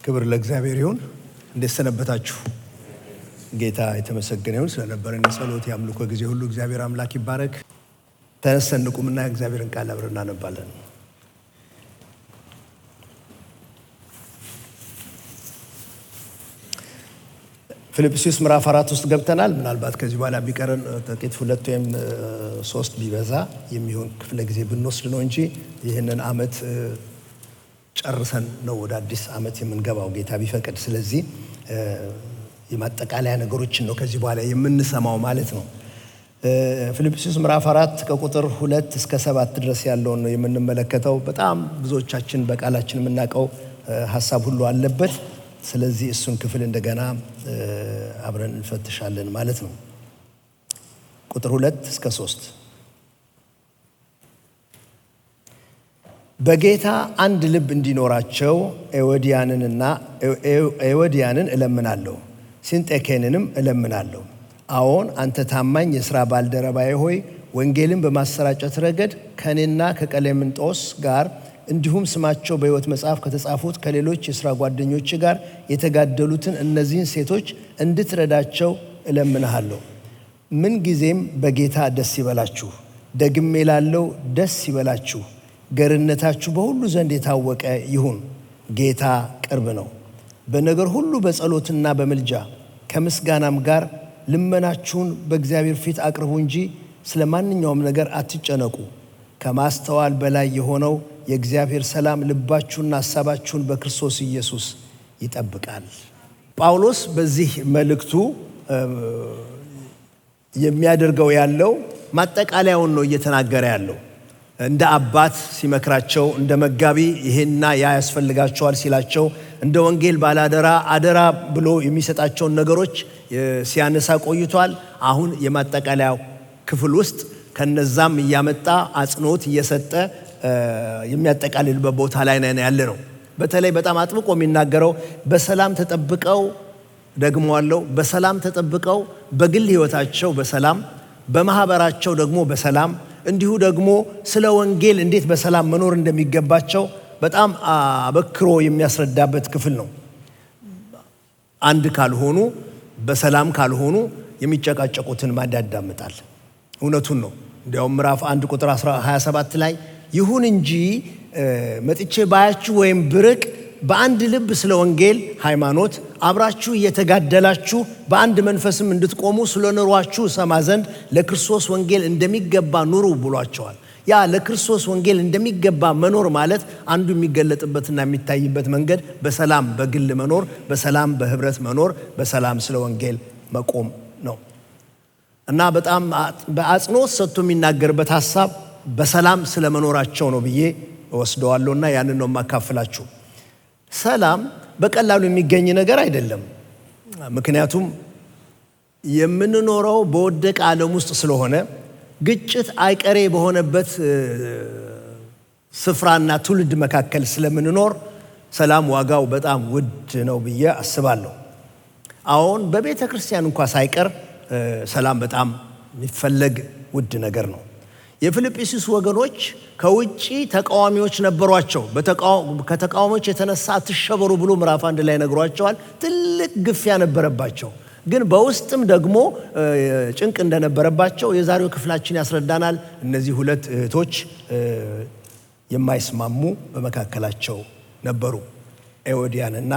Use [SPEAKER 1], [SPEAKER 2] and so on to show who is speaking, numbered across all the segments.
[SPEAKER 1] ክብር ለእግዚአብሔር ይሁን። እንዴት ሰነበታችሁ? ጌታ የተመሰገነ ይሁን። ስለነበረን የጸሎት የአምልኮ ጊዜ ሁሉ እግዚአብሔር አምላክ ይባረክ። ተነስተን እንቁምና እግዚአብሔርን ቃል አብረን እናነባለን። ፊልጵስዩስ ምዕራፍ 4 ውስጥ ገብተናል። ምናልባት ከዚህ በኋላ ቢቀረን ጥቂት 2 ወይም 3 ቢበዛ የሚሆን ክፍለ ጊዜ ብንወስድ ነው እንጂ ይህንን ዓመት ጨርሰን ነው ወደ አዲስ ዓመት የምንገባው ጌታ ቢፈቅድ። ስለዚህ የማጠቃለያ ነገሮችን ነው ከዚህ በኋላ የምንሰማው ማለት ነው። ፊልጵስዩስ ምዕራፍ 4 ከቁጥር 2 እስከ 7 ድረስ ያለውን ነው የምንመለከተው። በጣም ብዙዎቻችን በቃላችን የምናውቀው ሀሳብ ሁሉ አለበት። ስለዚህ እሱን ክፍል እንደገና አብረን እንፈትሻለን ማለት ነው። ቁጥር 2 እስከ 3 በጌታ አንድ ልብ እንዲኖራቸው ኤዎድያንን እለምናለሁ፣ ሲንጤኬንንም እለምናለሁ። አዎን አንተ ታማኝ የሥራ ባልደረባዬ ሆይ ወንጌልን በማሰራጨት ረገድ ከእኔና ከቀሌምንጦስ ጋር እንዲሁም ስማቸው በሕይወት መጽሐፍ ከተጻፉት ከሌሎች የሥራ ጓደኞች ጋር የተጋደሉትን እነዚህን ሴቶች እንድትረዳቸው እለምንሃለሁ። ምንጊዜም በጌታ ደስ ይበላችሁ። ደግሜ እላለሁ ደስ ይበላችሁ። ገርነታችሁ በሁሉ ዘንድ የታወቀ ይሁን። ጌታ ቅርብ ነው። በነገር ሁሉ በጸሎትና በምልጃ ከምስጋናም ጋር ልመናችሁን በእግዚአብሔር ፊት አቅርቡ እንጂ ስለ ማንኛውም ነገር አትጨነቁ። ከማስተዋል በላይ የሆነው የእግዚአብሔር ሰላም ልባችሁንና ሐሳባችሁን በክርስቶስ ኢየሱስ ይጠብቃል። ጳውሎስ በዚህ መልእክቱ የሚያደርገው ያለው ማጠቃለያውን ነው እየተናገረ ያለው። እንደ አባት ሲመክራቸው፣ እንደ መጋቢ ይሄና ያ ያስፈልጋቸዋል ሲላቸው፣ እንደ ወንጌል ባላደራ አደራ ብሎ የሚሰጣቸውን ነገሮች ሲያነሳ ቆይቷል። አሁን የማጠቃለያው ክፍል ውስጥ ከነዛም እያመጣ አጽንኦት እየሰጠ የሚያጠቃልልበት ቦታ ላይ ነን ያለ ነው። በተለይ በጣም አጥብቆ የሚናገረው በሰላም ተጠብቀው ደግሞዋለው፣ በሰላም ተጠብቀው በግል ሕይወታቸው በሰላም በማህበራቸው ደግሞ በሰላም እንዲሁ ደግሞ ስለ ወንጌል እንዴት በሰላም መኖር እንደሚገባቸው በጣም አበክሮ የሚያስረዳበት ክፍል ነው። አንድ ካልሆኑ በሰላም ካልሆኑ የሚጨቃጨቁትን ማን ያዳምጣል? እውነቱን ነው። እንዲያውም ምዕራፍ 1 ቁጥር 27 ላይ ይሁን እንጂ መጥቼ ባያችሁ ወይም ብርቅ በአንድ ልብ ስለ ወንጌል ሃይማኖት አብራችሁ እየተጋደላችሁ በአንድ መንፈስም እንድትቆሙ ስለ ኑሯችሁ ሰማ ዘንድ ለክርስቶስ ወንጌል እንደሚገባ ኑሩ ብሏቸዋል። ያ ለክርስቶስ ወንጌል እንደሚገባ መኖር ማለት አንዱ የሚገለጥበትና የሚታይበት መንገድ በሰላም በግል መኖር፣ በሰላም በህብረት መኖር፣ በሰላም ስለ ወንጌል መቆም ነው እና በጣም በአጽንኦት ሰጥቶ የሚናገርበት ሀሳብ በሰላም ስለመኖራቸው ነው ብዬ ወስደዋለሁና ያንን ነው የማካፍላችሁ። ሰላም በቀላሉ የሚገኝ ነገር አይደለም። ምክንያቱም የምንኖረው በወደቀ ዓለም ውስጥ ስለሆነ ግጭት አይቀሬ በሆነበት ስፍራና ትውልድ መካከል ስለምንኖር ሰላም ዋጋው በጣም ውድ ነው ብዬ አስባለሁ። አሁን በቤተ ክርስቲያን እንኳ ሳይቀር ሰላም በጣም የሚፈለግ ውድ ነገር ነው። የፊልጵስዩስ ወገኖች ከውጪ ተቃዋሚዎች ነበሯቸው። ከተቃዋሚዎች የተነሳ አትሸበሩ ብሎ ምዕራፍ 1 ላይ ነግሯቸዋል። ትልቅ ግፊያ ነበረባቸው። ግን በውስጥም ደግሞ ጭንቅ እንደነበረባቸው የዛሬው ክፍላችን ያስረዳናል። እነዚህ ሁለት እህቶች የማይስማሙ በመካከላቸው ነበሩ፣ ኤዎድያንና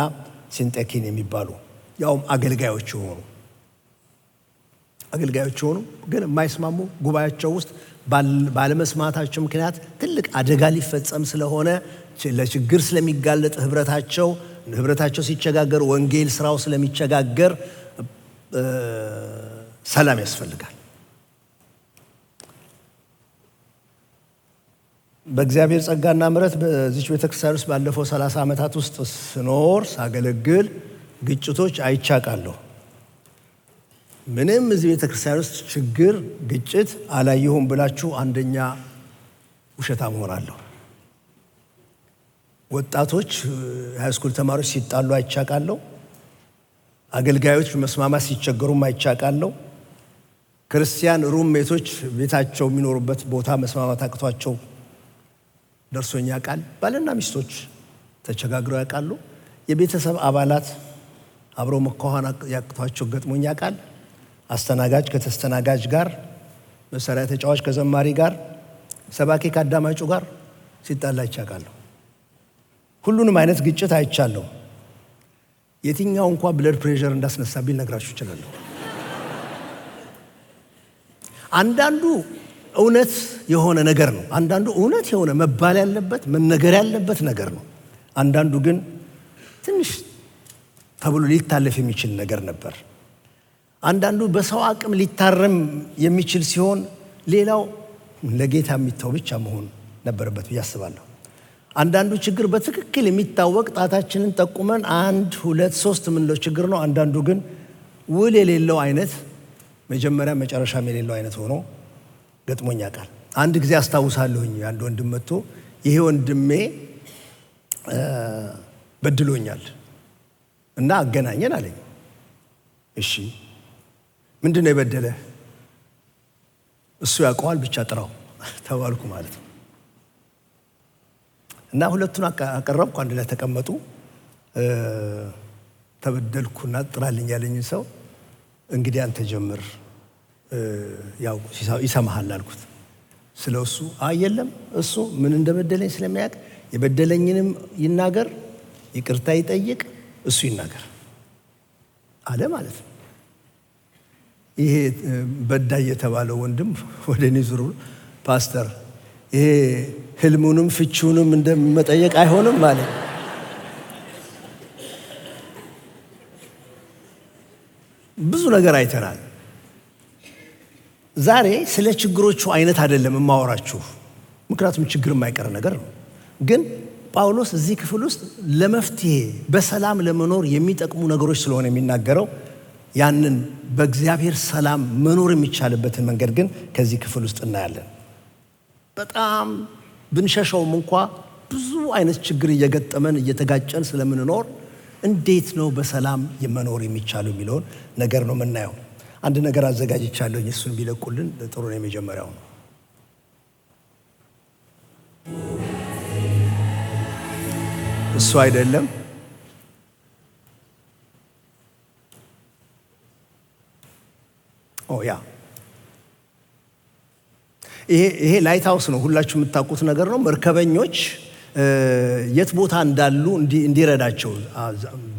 [SPEAKER 1] ሲንጤኪን የሚባሉ ያውም አገልጋዮች ሆኑ ግን የማይስማሙ ጉባኤያቸው ውስጥ ባለመስማታቸው ምክንያት ትልቅ አደጋ ሊፈጸም ስለሆነ ለችግር ስለሚጋለጥ ህብረታቸው ሲቸጋገር ወንጌል ስራው ስለሚቸጋገር ሰላም ያስፈልጋል። በእግዚአብሔር ጸጋና ምሕረት በዚች ቤተክርስቲያን ውስጥ ባለፈው 30 ዓመታት ውስጥ ስኖር ሳገለግል ግጭቶች አይቻቃለሁ። ምንም እዚህ ቤተክርስቲያን ውስጥ ችግር ግጭት አላየሁም ብላችሁ አንደኛ ውሸታም ሆናለሁ። ወጣቶች ሃይስኩል ተማሪዎች ሲጣሉ አይቻቃለሁ። አገልጋዮች መስማማት ሲቸገሩም አይቻቃለሁ። ክርስቲያን ሩሜቶች ቤታቸው የሚኖሩበት ቦታ መስማማት አቅቷቸው ደርሶኛ ቃል ባልና ሚስቶች ተቸጋግረው ያውቃሉ። የቤተሰብ አባላት አብረው መኳኋን ያቅቷቸው ገጥሞኛ ቃል አስተናጋጅ ከተስተናጋጅ ጋር፣ መሳሪያ ተጫዋች ከዘማሪ ጋር፣ ሰባኪ ከአዳማጩ ጋር ሲጣላ ይቻቃለሁ። ሁሉንም አይነት ግጭት አይቻለሁ። የትኛው እንኳን ብለድ ፕሬሸር እንዳስነሳብኝ ነግራችሁ እችላለሁ። አንዳንዱ እውነት የሆነ ነገር ነው። አንዳንዱ እውነት የሆነ መባል ያለበት መነገር ያለበት ነገር ነው። አንዳንዱ ግን ትንሽ ተብሎ ሊታለፍ የሚችል ነገር ነበር። አንዳንዱ በሰው አቅም ሊታረም የሚችል ሲሆን፣ ሌላው ለጌታ የሚተው ብቻ መሆን ነበረበት ብዬ አስባለሁ። አንዳንዱ ችግር በትክክል የሚታወቅ ጣታችንን ጠቁመን 1 2 3 የምንለው ችግር ነው። አንዳንዱ ግን ውል የሌለው አይነት መጀመሪያ መጨረሻም የሌለው አይነት ሆኖ ገጥሞኛ ቃል። አንድ ጊዜ አስታውሳለሁኝ አንድ ወንድም መጥቶ ይሄ ወንድሜ በድሎኛል እና አገናኘን አለኝ። እሺ ምንድን ነው የበደለ? እሱ ያውቀዋል ብቻ ጥራው ተባልኩ ማለት ነው። እና ሁለቱን አቀረብኩ። አንድ ላይ ተቀመጡ። ተበደልኩና ጥራልኝ ያለኝን ሰው እንግዲህ አንተ ጀምር ያው ይሰማሃል አልኩት። ስለሱ የለም እሱ ምን እንደበደለኝ ስለሚያውቅ የበደለኝንም ይናገር፣ ይቅርታ ይጠይቅ፣ እሱ ይናገር አለ ማለት ነው። ይሄ በዳይ የተባለው ወንድም ወደ እኔ ዙሩ፣ ፓስተር ይሄ ህልሙንም ፍቺውንም እንደመጠየቅ አይሆንም ማለት ነው። ብዙ ነገር አይተናል። ዛሬ ስለ ችግሮቹ አይነት አይደለም የማወራችሁ፣ ምክንያቱም ችግር የማይቀር ነገር ነው። ግን ጳውሎስ እዚህ ክፍል ውስጥ ለመፍትሄ በሰላም ለመኖር የሚጠቅሙ ነገሮች ስለሆነ የሚናገረው ያንን በእግዚአብሔር ሰላም መኖር የሚቻልበትን መንገድ ግን ከዚህ ክፍል ውስጥ እናያለን። በጣም ብንሸሸውም እንኳ ብዙ አይነት ችግር እየገጠመን እየተጋጨን ስለምንኖር እንዴት ነው በሰላም መኖር የሚቻለው የሚለውን ነገር ነው የምናየው። አንድ ነገር አዘጋጅቻለሁ፣ እሱን ቢለቁልን ጥሩ ነው። የመጀመሪያው ነው እሱ አይደለም። ያ ይሄ ላይት ሃውስ ነው። ሁላችሁ የምታውቁት ነገር ነው። መርከበኞች የት ቦታ እንዳሉ እንዲረዳቸው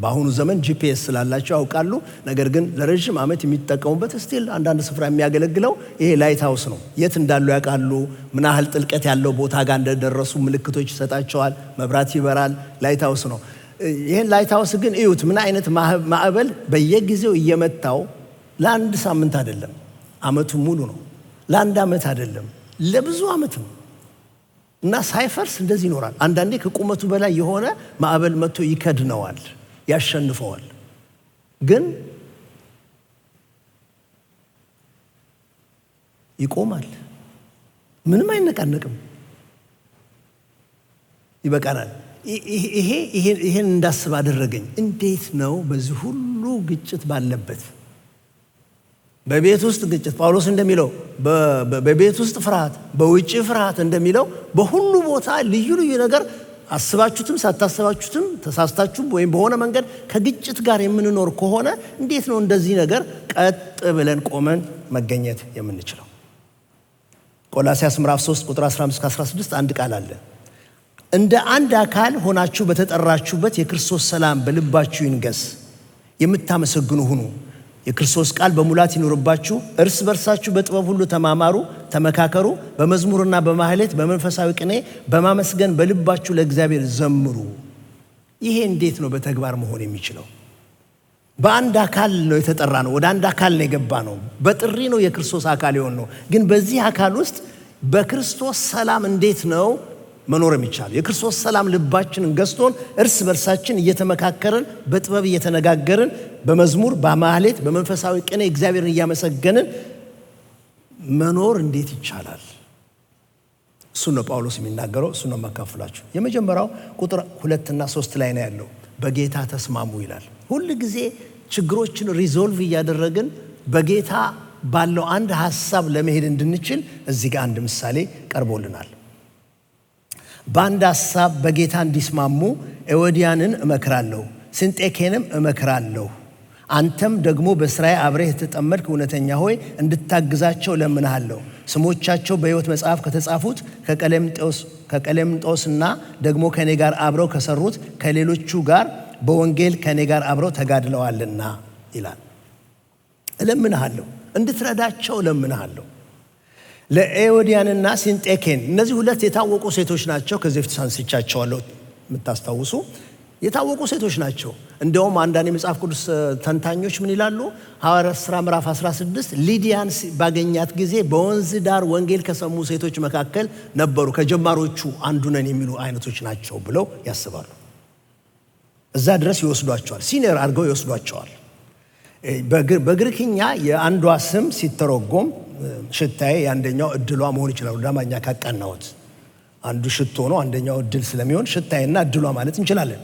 [SPEAKER 1] በአሁኑ ዘመን ጂፒኤስ ስላላቸው ያውቃሉ። ነገር ግን ለረጅም ዓመት የሚጠቀሙበት ስቲል አንዳንድ ስፍራ የሚያገለግለው ይሄ ላይት ሃውስ ነው። የት እንዳሉ ያውቃሉ። ምን ያህል ጥልቀት ያለው ቦታ ጋር እንደደረሱ ምልክቶች ይሰጣቸዋል። መብራት ይበራል። ላይት ሃውስ ነው። ይሄን ላይት ሃውስ ግን እዩት፣ ምን አይነት ማዕበል በየጊዜው እየመታው ለአንድ ሳምንት አይደለም፣ ዓመቱ ሙሉ ነው። ለአንድ ዓመት አይደለም፣ ለብዙ ዓመት ነው። እና ሳይፈርስ እንደዚህ ይኖራል። አንዳንዴ ከቁመቱ በላይ የሆነ ማዕበል መጥቶ ይከድነዋል፣ ያሸንፈዋል። ግን ይቆማል፣ ምንም አይነቃነቅም። ይበቃናል። ይሄን እንዳስብ አደረገኝ። እንዴት ነው በዚህ ሁሉ ግጭት ባለበት በቤት ውስጥ ግጭት፣ ጳውሎስ እንደሚለው በቤት ውስጥ ፍርሃት፣ በውጭ ፍርሃት እንደሚለው በሁሉ ቦታ ልዩ ልዩ ነገር አስባችሁትም ሳታስባችሁትም ተሳስታችሁም ወይም በሆነ መንገድ ከግጭት ጋር የምንኖር ከሆነ እንዴት ነው እንደዚህ ነገር ቀጥ ብለን ቆመን መገኘት የምንችለው? ቆላስይስ ምዕራፍ 3 ቁጥር 15-16 አንድ ቃል አለ። እንደ አንድ አካል ሆናችሁ በተጠራችሁበት የክርስቶስ ሰላም በልባችሁ ይንገስ፣ የምታመሰግኑ ሁኑ፣ የክርስቶስ ቃል በሙላት ይኖርባችሁ፣ እርስ በርሳችሁ በጥበብ ሁሉ ተማማሩ፣ ተመካከሩ፣ በመዝሙርና በማህሌት በመንፈሳዊ ቅኔ በማመስገን በልባችሁ ለእግዚአብሔር ዘምሩ። ይሄ እንዴት ነው በተግባር መሆን የሚችለው? በአንድ አካል ነው የተጠራ ነው። ወደ አንድ አካል ነው የገባ ነው። በጥሪ ነው የክርስቶስ አካል የሆን ነው። ግን በዚህ አካል ውስጥ በክርስቶስ ሰላም እንዴት ነው መኖር የሚቻለው? የክርስቶስ ሰላም ልባችንን ገዝቶን እርስ በርሳችን እየተመካከርን በጥበብ እየተነጋገርን በመዝሙር በማህሌት በመንፈሳዊ ቅኔ እግዚአብሔርን እያመሰገንን መኖር እንዴት ይቻላል? እሱን ነው ጳውሎስ የሚናገረው። እሱን ነው የማካፍላችሁ። የመጀመሪያው ቁጥር 2 እና 3 ላይ ነው ያለው። በጌታ ተስማሙ ይላል። ሁል ጊዜ ችግሮችን ሪዞልቭ እያደረግን በጌታ ባለው አንድ ሐሳብ ለመሄድ እንድንችል እዚህ ጋር አንድ ምሳሌ ቀርቦልናል። በአንድ ሐሳብ በጌታ እንዲስማሙ ኤዎድያንን እመክራለሁ፣ ሲንጤኬንም እመክራለሁ። አንተም ደግሞ በሥራዬ አብረህ የተጠመድክ እውነተኛ ሆይ እንድታግዛቸው እለምንሃለሁ። ስሞቻቸው በሕይወት መጽሐፍ ከተጻፉት ከቀሌምንጦስና ደግሞ ከኔ ጋር አብረው ከሰሩት ከሌሎቹ ጋር በወንጌል ከኔ ጋር አብረው ተጋድለዋልና ይላል። እለምንሃለሁ፣ እንድትረዳቸው እለምንሃለሁ። ለኤዎድያንና ሲንጤኬን፣ እነዚህ ሁለት የታወቁ ሴቶች ናቸው። ከዚህ በፊት አንስቻቸዋለሁ የምታስታውሱ የታወቁ ሴቶች ናቸው። እንደውም አንዳንድ የመጽሐፍ ቅዱስ ተንታኞች ምን ይላሉ? ሐዋርያት ሥራ ምዕራፍ 16 ሊዲያን ባገኛት ጊዜ በወንዝ ዳር ወንጌል ከሰሙ ሴቶች መካከል ነበሩ፣ ከጀማሮቹ አንዱ ነን የሚሉ አይነቶች ናቸው ብለው ያስባሉ። እዛ ድረስ ይወስዷቸዋል፣ ሲኒየር አድርገው ይወስዷቸዋል። በግሪክኛ የአንዷ ስም ሲተረጎም ሽታዬ የአንደኛው እድሏ መሆን ይችላል። ወደ አማርኛ ካቀናሁት አንዱ ሽቶ ነው፣ አንደኛው እድል ስለሚሆን ሽታዬና እድሏ ማለት እንችላለን።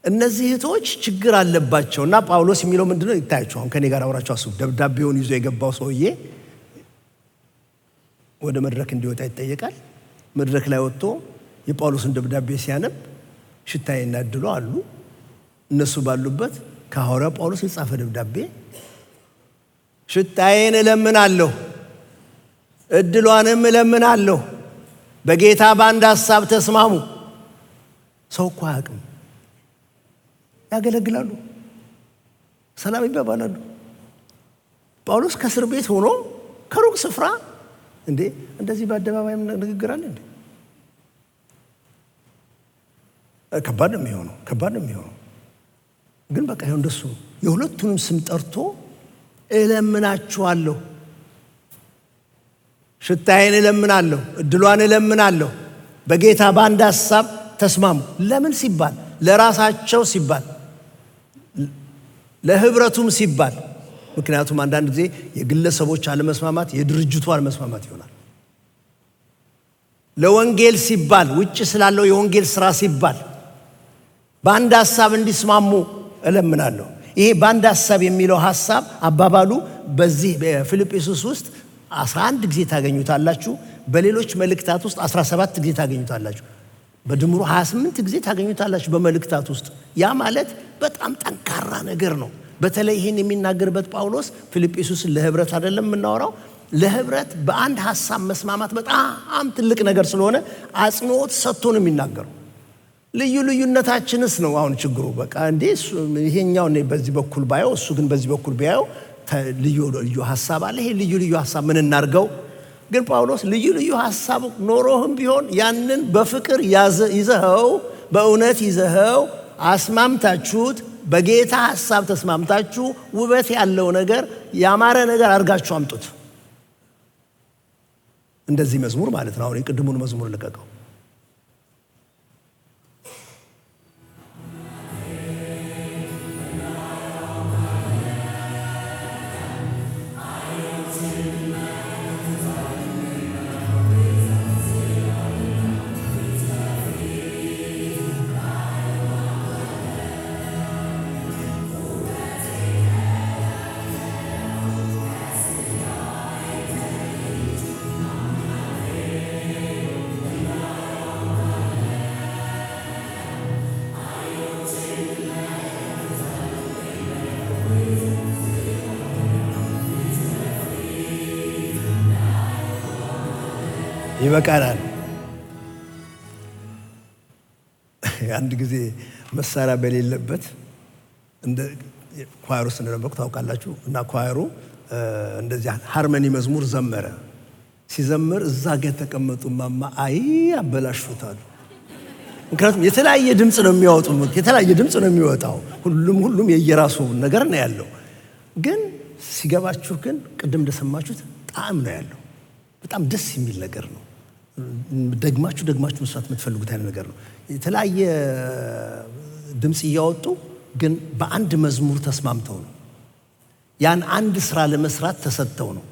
[SPEAKER 1] እነዚህ እህቶች ችግር አለባቸው እና ጳውሎስ የሚለው ምንድነው? ይታያችሁ። አሁን ከኔ ጋር አውራቸው አስቡ። ደብዳቤውን ይዞ የገባው ሰውዬ ወደ መድረክ እንዲወጣ ይጠየቃል። መድረክ ላይ ወጥቶ የጳውሎስን ደብዳቤ ሲያነብ ሽታዬና እድሏ አሉ። እነሱ ባሉበት ከሐዋርያው ጳውሎስ የጻፈ ደብዳቤ ሽታዬን እለምናለሁ፣ እድሏንም እለምናለሁ፣ በጌታ በአንድ ሐሳብ ተስማሙ። ሰው እኮ አያውቅም። ያገለግላሉ፣ ሰላም ይባባላሉ። ጳውሎስ ከእስር ቤት ሆኖ ከሩቅ ስፍራ እንደዚህ በአደባባይ ንግግር አለ እንዴ? ከባድ ነው የሚሆነው። ግን በቃ ይኸው እንደሱ የሁለቱንም ስም ጠርቶ እለምናችኋለሁ፣ ሽታዬን እለምናለሁ፣ እድሏን እለምናለሁ፣ በጌታ በአንድ ሐሳብ ተስማሙ። ለምን ሲባል? ለራሳቸው ሲባል፣ ለህብረቱም ሲባል። ምክንያቱም አንዳንድ ጊዜ የግለሰቦች አለመስማማት የድርጅቱ አለመስማማት ይሆናል። ለወንጌል ሲባል፣ ውጭ ስላለው የወንጌል ስራ ሲባል በአንድ ሐሳብ እንዲስማሙ እለምናለሁ። ይሄ በአንድ ሐሳብ የሚለው ሐሳብ አባባሉ በዚህ በፊልጵስዩስ ውስጥ 11 ጊዜ ታገኙታላችሁ። በሌሎች መልእክታት ውስጥ 17 ጊዜ ታገኙታላችሁ። በድምሩ 28 ጊዜ ታገኙታላችሁ በመልእክታት ውስጥ። ያ ማለት በጣም ጠንካራ ነገር ነው። በተለይ ይህን የሚናገርበት ጳውሎስ ፊልጵስዩስን ለህብረት አይደለም የምናወራው፣ ለህብረት በአንድ ሐሳብ መስማማት በጣም ትልቅ ነገር ስለሆነ አጽንኦት ሰጥቶ ነው የሚናገረው። ልዩ ልዩነታችንስ ነው አሁን ችግሩ። በቃ ይሄኛው እኔ በዚህ በኩል ባየው፣ እሱ ግን በዚህ በኩል ቢያየው ልዩ ሐሳብ አለ። ይሄ ልዩ ሐሳብ ምን እናርገው? ግን ጳውሎስ ልዩ ሐሳብ ኖሮህም ቢሆን ያንን በፍቅር ይዘኸው፣ በእውነት ይዘኸው፣ አስማምታችሁት፣ በጌታ ሐሳብ ተስማምታችሁ ውበት ያለው ነገር፣ ያማረ ነገር አድርጋችሁ አምጡት። እንደዚህ መዝሙር ማለት ነው። አሁን የቅድሙን መዝሙር ልቀቀው። ይበቃናል። አንድ ጊዜ መሳሪያ በሌለበት እንደ ኳየሩ ውስጥ እንደነበርኩ ታውቃላችሁ። እና ኳየሩ እንደዚህ ሃርመኒ መዝሙር ዘመረ። ሲዘምር እዛ ጋር የተቀመጡ ማማ አበላሽቶታል። ምክንያቱም የተለያየ ድምፅ ነው የሚያወጡት፣ የተለያየ ድምፅ ነው የሚወጣው። ሁሉም የየራሱ ነገር ነው ያለው። ግን ሲገባችሁ ግን ቅድም እንደሰማችሁት ጣዕም ነው ያለው። በጣም ደስ የሚል ነገር ነው። ደግማችሁ መስራት የምትፈልጉት አይነት ነገር ነው። የተለያየ ድምፅ እያወጡ ግን በአንድ መዝሙር ተስማምተው ነው። ያን አንድ ስራ ለመስራት ተሰጥተው ነው።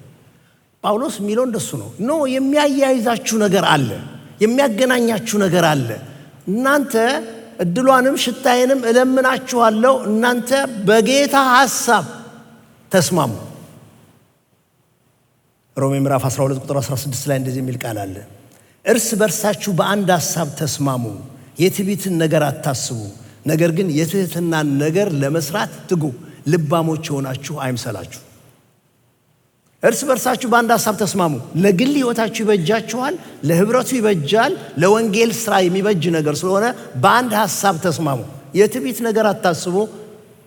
[SPEAKER 1] ጳውሎስ የሚለው እንደሱ ነው። የሚያያይዛችሁ ነገር አለ፣ የሚያገናኛችሁ ነገር አለ። እናንተ እድሏንም ሽታዬንም እለምናችኋለሁ፣ እናንተ በጌታ ሐሳብ ተስማሙ። ሮሜ ምዕራፍ 12 ቁጥር 16 ላይ እንደዚህ የሚል ቃል አለ። እርስ በርሳችሁ በአንድ ሐሳብ ተስማሙ፣ የትዕቢትን ነገር አታስቡ፣ ነገር ግን የትህትናን ነገር ለመስራት ትጉ። ልባሞች ሆናችሁ አይምሰላችሁ። እርስ በርሳችሁ በአንድ ሐሳብ ተስማሙ። ለግል ሕይወታችሁ ይበጃችኋል፣ ለህብረቱ ይበጃል፣ ለወንጌል ሥራ የሚበጅ ነገር ስለሆነ በአንድ ሐሳብ ተስማሙ። የትዕቢት ነገር አታስቡ፣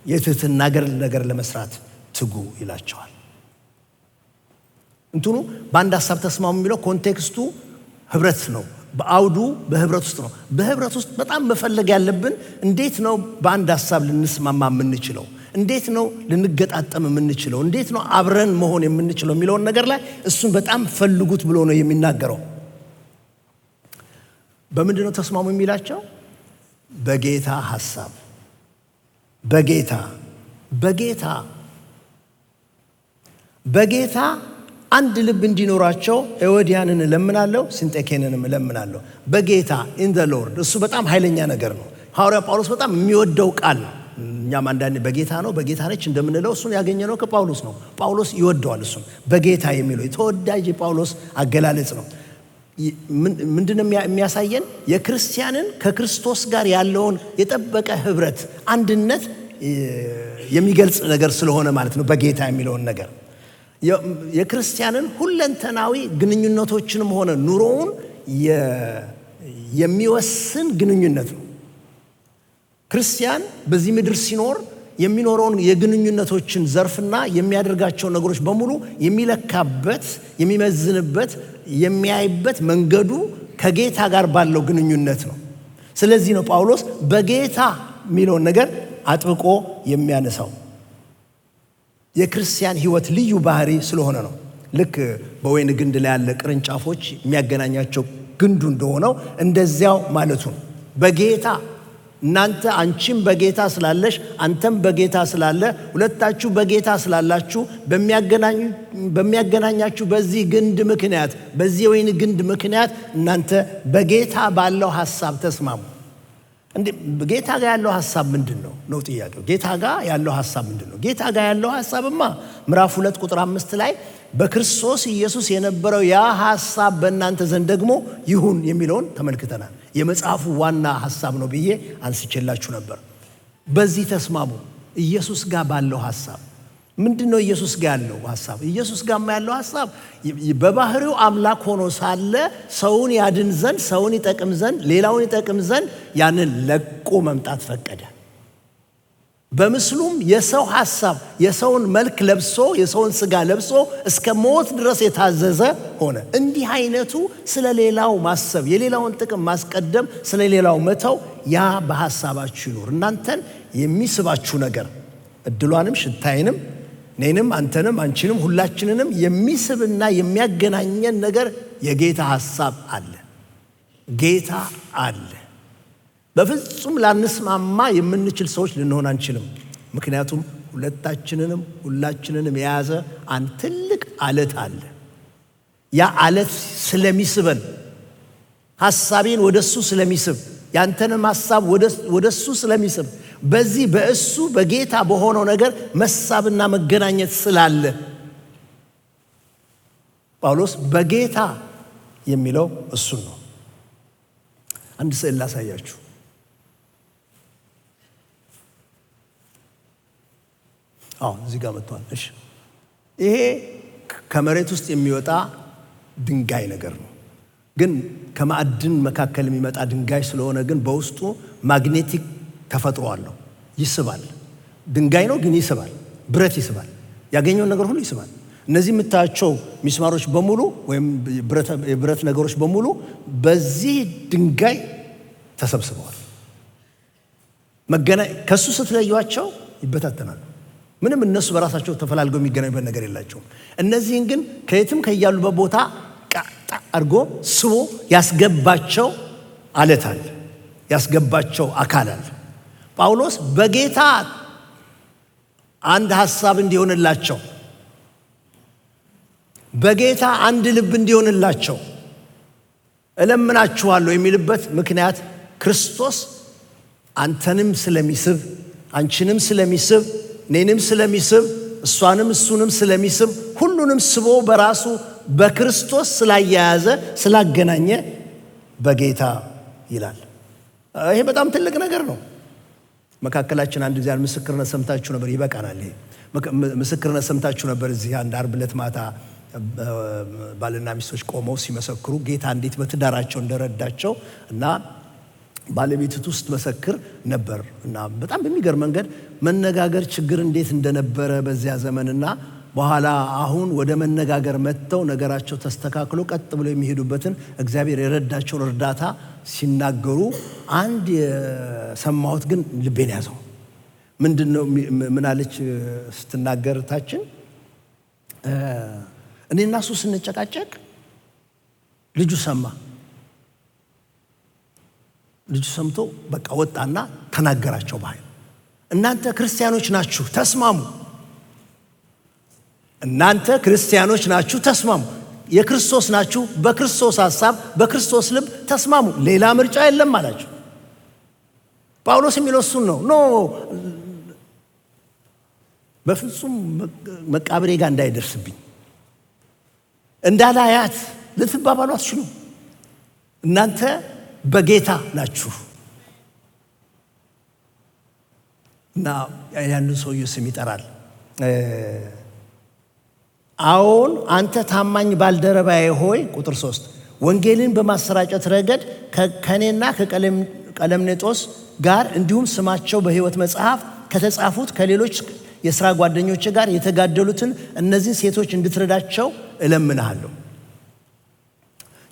[SPEAKER 1] የትህትና ነገር ለመስራት ትጉ ይላቸዋል። እንትኑ በአንድ ሐሳብ ተስማሙ የሚለው ኮንቴክስቱ ህብረት ነው። በአውዱ በህብረት ውስጥ ነው። በህብረት ውስጥ በጣም መፈለግ ያለብን እንዴት ነው በአንድ ሐሳብ ልንስማማ የምንችለው፣ እንዴት ነው ልንገጣጠም የምንችለው፣ እንዴት ነው አብረን መሆን የምንችለው የሚለውን ነገር ላይ እሱን በጣም ፈልጉት ብሎ ነው የሚናገረው። በምንድን ነው ተስማሙ የሚላቸው? በጌታ ሐሳብ። በጌታ አንድ ልብ እንዲኖራቸው ኤዎድያንን እለምናለሁ፣ ሲንጤኬንንም እለምናለሁ። በጌታ ኢን ዘ ሎርድ። እሱ በጣም ኃይለኛ ነገር ነው። ሐዋርያ ጳውሎስ በጣም የሚወደው ቃል ነው። እኛም አንዳንዴ በጌታ ነው በጌታ ነች እንደምንለው እሱን ያገኘነው ከጳውሎስ ነው። ጳውሎስ ይወደዋል እሱን። በጌታ የሚለው የተወዳጅ የጳውሎስ አገላለጽ ነው። ምንድነው የሚያሳየን? የክርስቲያንን ከክርስቶስ ጋር ያለውን የጠበቀ ህብረት፣ አንድነት የሚገልጽ ነገር ስለሆነ ማለት ነው። በጌታ የሚለውን ነገር የክርስቲያንን ሁለንተናዊ ግንኙነቶችንም ሆነ ኑሮውን የሚወስን ግንኙነት ነው። ክርስቲያን በዚህ ምድር ሲኖር የሚኖረውን የግንኙነቶችን ዘርፍና የሚያደርጋቸው ነገሮች በሙሉ የሚለካበት፣ የሚመዝንበት፣ የሚያይበት መንገዱ ከጌታ ጋር ባለው ግንኙነት ነው። ስለዚህ ነው ጳውሎስ በጌታ የሚለውን ነገር አጥብቆ የሚያነሳው። የክርስቲያን ህይወት ልዩ ባህሪ ስለሆነ ነው። ልክ በወይን ግንድ ላይ ያለ ቅርንጫፎች የሚያገናኛቸው ግንዱ እንደሆነው እንደዚያው ማለቱ ነው። በጌታ እናንተ አንቺም በጌታ ስላለሽ አንተም በጌታ ስላለ ሁለታችሁ በጌታ ስላላችሁ በሚያገናኛችሁ በዚህ ግንድ ምክንያት፣ በዚህ ወይን ግንድ ምክንያት እናንተ በጌታ ባለው ሐሳብ ተስማሙ። እንዴ ጌታ ጋር ያለው ሐሳብ ምንድነው ነው ጥያቄው። ጌታ ጋር ያለው ሐሳብ ምንድነው? ጌታ ጋር ያለው ሐሳብማ ምዕራፍ 2 ቁጥር 5 ላይ በክርስቶስ ኢየሱስ የነበረው ያ ሐሳብ በእናንተ ዘንድ ደግሞ ይሁን የሚለውን ተመልክተናል። የመጽሐፉ ዋና ሐሳብ ነው ብዬ አንስቼላችሁ ነበር። በዚህ ተስማሙ። ኢየሱስ ጋር ባለው ሐሳብ ምንድነው? ኢየሱስ ጋር ያለው ሐሳብ ኢየሱስ ጋር ያለው ሐሳብ በባህሪው አምላክ ሆኖ ሳለ ሰውን ያድን ዘንድ፣ ሰውን ይጠቅም ዘንድ፣ ሌላውን ይጠቅም ዘንድ ያንን ለቆ መምጣት ፈቀደ። በምስሉም የሰው ሐሳብ የሰውን መልክ ለብሶ የሰውን ሥጋ ለብሶ እስከ ሞት ድረስ የታዘዘ ሆነ። እንዲህ አይነቱ ስለሌላው ማሰብ፣ የሌላውን ጥቅም ማስቀደም፣ ስለሌላው መተው ያ በሐሳባችሁ ይኖር። እናንተን የሚስባችሁ ነገር እድሏንም ሽታይንም እኔንም አንተንም አንቺንም ሁላችንንም የሚስብና የሚያገናኘን ነገር የጌታ ሐሳብ አለ። ጌታ አለ። በፍጹም ላንስማማ የምንችል ሰዎች ልንሆን አንችልም። ምክንያቱም ሁላችንንም የያዘ አንድ ትልቅ አለት አለ። ያ አለት ስለሚስበን፣ ሐሳቤን ወደሱ ስለሚስብ፣ ያንተንም ሐሳብ ወደሱ ስለሚስብ፣ በዚህ በእሱ በጌታ በሆነው ነገር መሳብና መገናኘት ስላለ ጳውሎስ በጌታ የሚለው እሱን ነው። አንድ ስዕል ላሳያችሁ። እዚህ ጋር መጥቷል። እሺ፣ ይሄ ከመሬት ውስጥ የሚወጣ ድንጋይ ነገር ነው። ግን ከማዕድን መካከል የሚመጣ ድንጋይ ስለሆነ ግን በውስጡ ማግኔቲክ ተፈጥሮ አለው። ይስባል። ድንጋይ ነው ግን ይስባል። ብረት ይስባል። ያገኘውን ነገር ሁሉ ይስባል። እነዚህ የምታያቸው ሚስማሮች በሙሉ ወይም የብረት ነገሮች በሙሉ በዚህ ድንጋይ ተሰብስበዋል። ከሱ ስትለዩቸው ይበታተናሉ። ምንም እነሱ በራሳቸው ተፈላልገው የሚገናኙበት ነገር የላቸውም። እነዚህን ግን ከየትም ከያሉበት ቦታ ቃጣ አድርጎ ስቦ ያስገባቸው አለት አለ፣ ያስገባቸው አካል አለ። ጳውሎስ በጌታ አንድ ሐሳብ እንዲሆንላቸው፣ በጌታ አንድ ልብ እንዲሆንላቸው እለምናችኋለሁ የሚልበት ምክንያት ክርስቶስ አንተንም ስለሚስብ፣ አንቺንም ስለሚስብ፣ እኔንም ስለሚስብ፣ እሷንም እሱንም ስለሚስብ፣ ሁሉንም ስቦ በራሱ በክርስቶስ ስላያያዘ ስላገናኘ በጌታ ይላል። ይሄ በጣም ትልቅ ነገር ነው። መካከላችን አንድ ጊዜ ምስክርነት ሰምታችሁ ነበር። ይበቃናል። ይሄ ምስክርነት ሰምታችሁ ነበር። እዚህ አንድ ዓርብ ዕለት ማታ ባልና ሚስቶች ቆመው ሲመሰክሩ ጌታ እንዴት በትዳራቸው እንደረዳቸው እና ባለቤቱ ውስጥ መሰክር ነበር እና በጣም በሚገርም መንገድ መነጋገር ችግር እንዴት እንደነበረ በዚያ ዘመንና በኋላ አሁን ወደ መነጋገር መጥተው ነገራቸው ተስተካክሎ ቀጥ ብሎ የሚሄዱበትን እግዚአብሔር የረዳቸውን እርዳታ ሲናገሩ አንድ የሰማሁት ግን ልቤን ያዘው። ምንድነው? ምን አለች ስትናገር ታችን እኔና እሱ ስንጨቃጨቅ ልጁ ሰማ። ልጁ ሰምቶ በቃ ወጣና ተናገራቸው። በኃይል እናንተ ክርስቲያኖች ናችሁ ተስማሙ። እናንተ ክርስቲያኖች ናችሁ ተስማሙ። የክርስቶስ ናችሁ። በክርስቶስ ሐሳብ በክርስቶስ ልብ ተስማሙ። ሌላ ምርጫ የለም አላቸው። ጳውሎስ የሚለው እሱን ነው። ኖ በፍጹም መቃብሬ ጋር እንዳይደርስብኝ እንዳላያት ልትባባሉ አትችሉ። እናንተ በጌታ ናችሁ እና ያንን ሰውዬ ስም ይጠራል። አዎን አንተ ታማኝ ባልደረባዬ ሆይ ቁጥር 3 ወንጌልን በማሰራጨት ረገድ ከኔና ከቀለምኔጦስ ጋር እንዲሁም ስማቸው በሕይወት መጽሐፍ ከተጻፉት ከሌሎች የሥራ ጓደኞች ጋር የተጋደሉትን እነዚህ ሴቶች እንድትረዳቸው እለምንሃለሁ።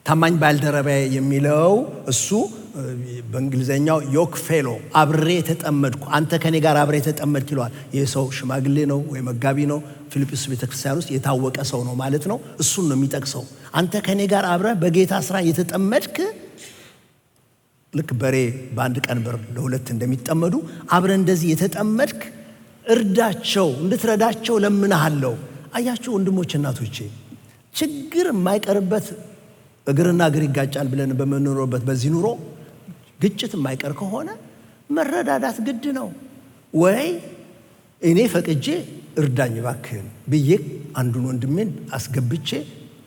[SPEAKER 1] ታማኝ ባልደረባዬ የሚለው እሱ በእንግሊዘኛው ዮክ ፌሎ አብሬ የተጠመድኩ አንተ ከኔ ጋር አብሬ የተጠመድክ ይለዋል። ይህ ሰው ሽማግሌ ነው ወይ መጋቢ ነው። ፊልጵስ ቤተክርስቲያን ውስጥ የታወቀ ሰው ነው ማለት ነው። እሱን ነው የሚጠቅሰው። አንተ ከኔ ጋር አብረህ በጌታ ስራ የተጠመድክ ልክ በሬ በአንድ ቀንበር ለሁለት እንደሚጠመዱ አብረህ እንደዚህ የተጠመድክ እርዳቸው፣ እንድትረዳቸው ለምንሃለሁ። አያችሁ ወንድሞች እናቶቼ፣ ችግር የማይቀርበት እግርና እግር ይጋጫል ብለን በምንኖርበት በዚህ ኑሮ ግጭት የማይቀር ከሆነ መረዳዳት ግድ ነው። ወይ እኔ ፈቅጄ እርዳኝ እባክህን ብዬ አንዱን ወንድሜን አስገብቼ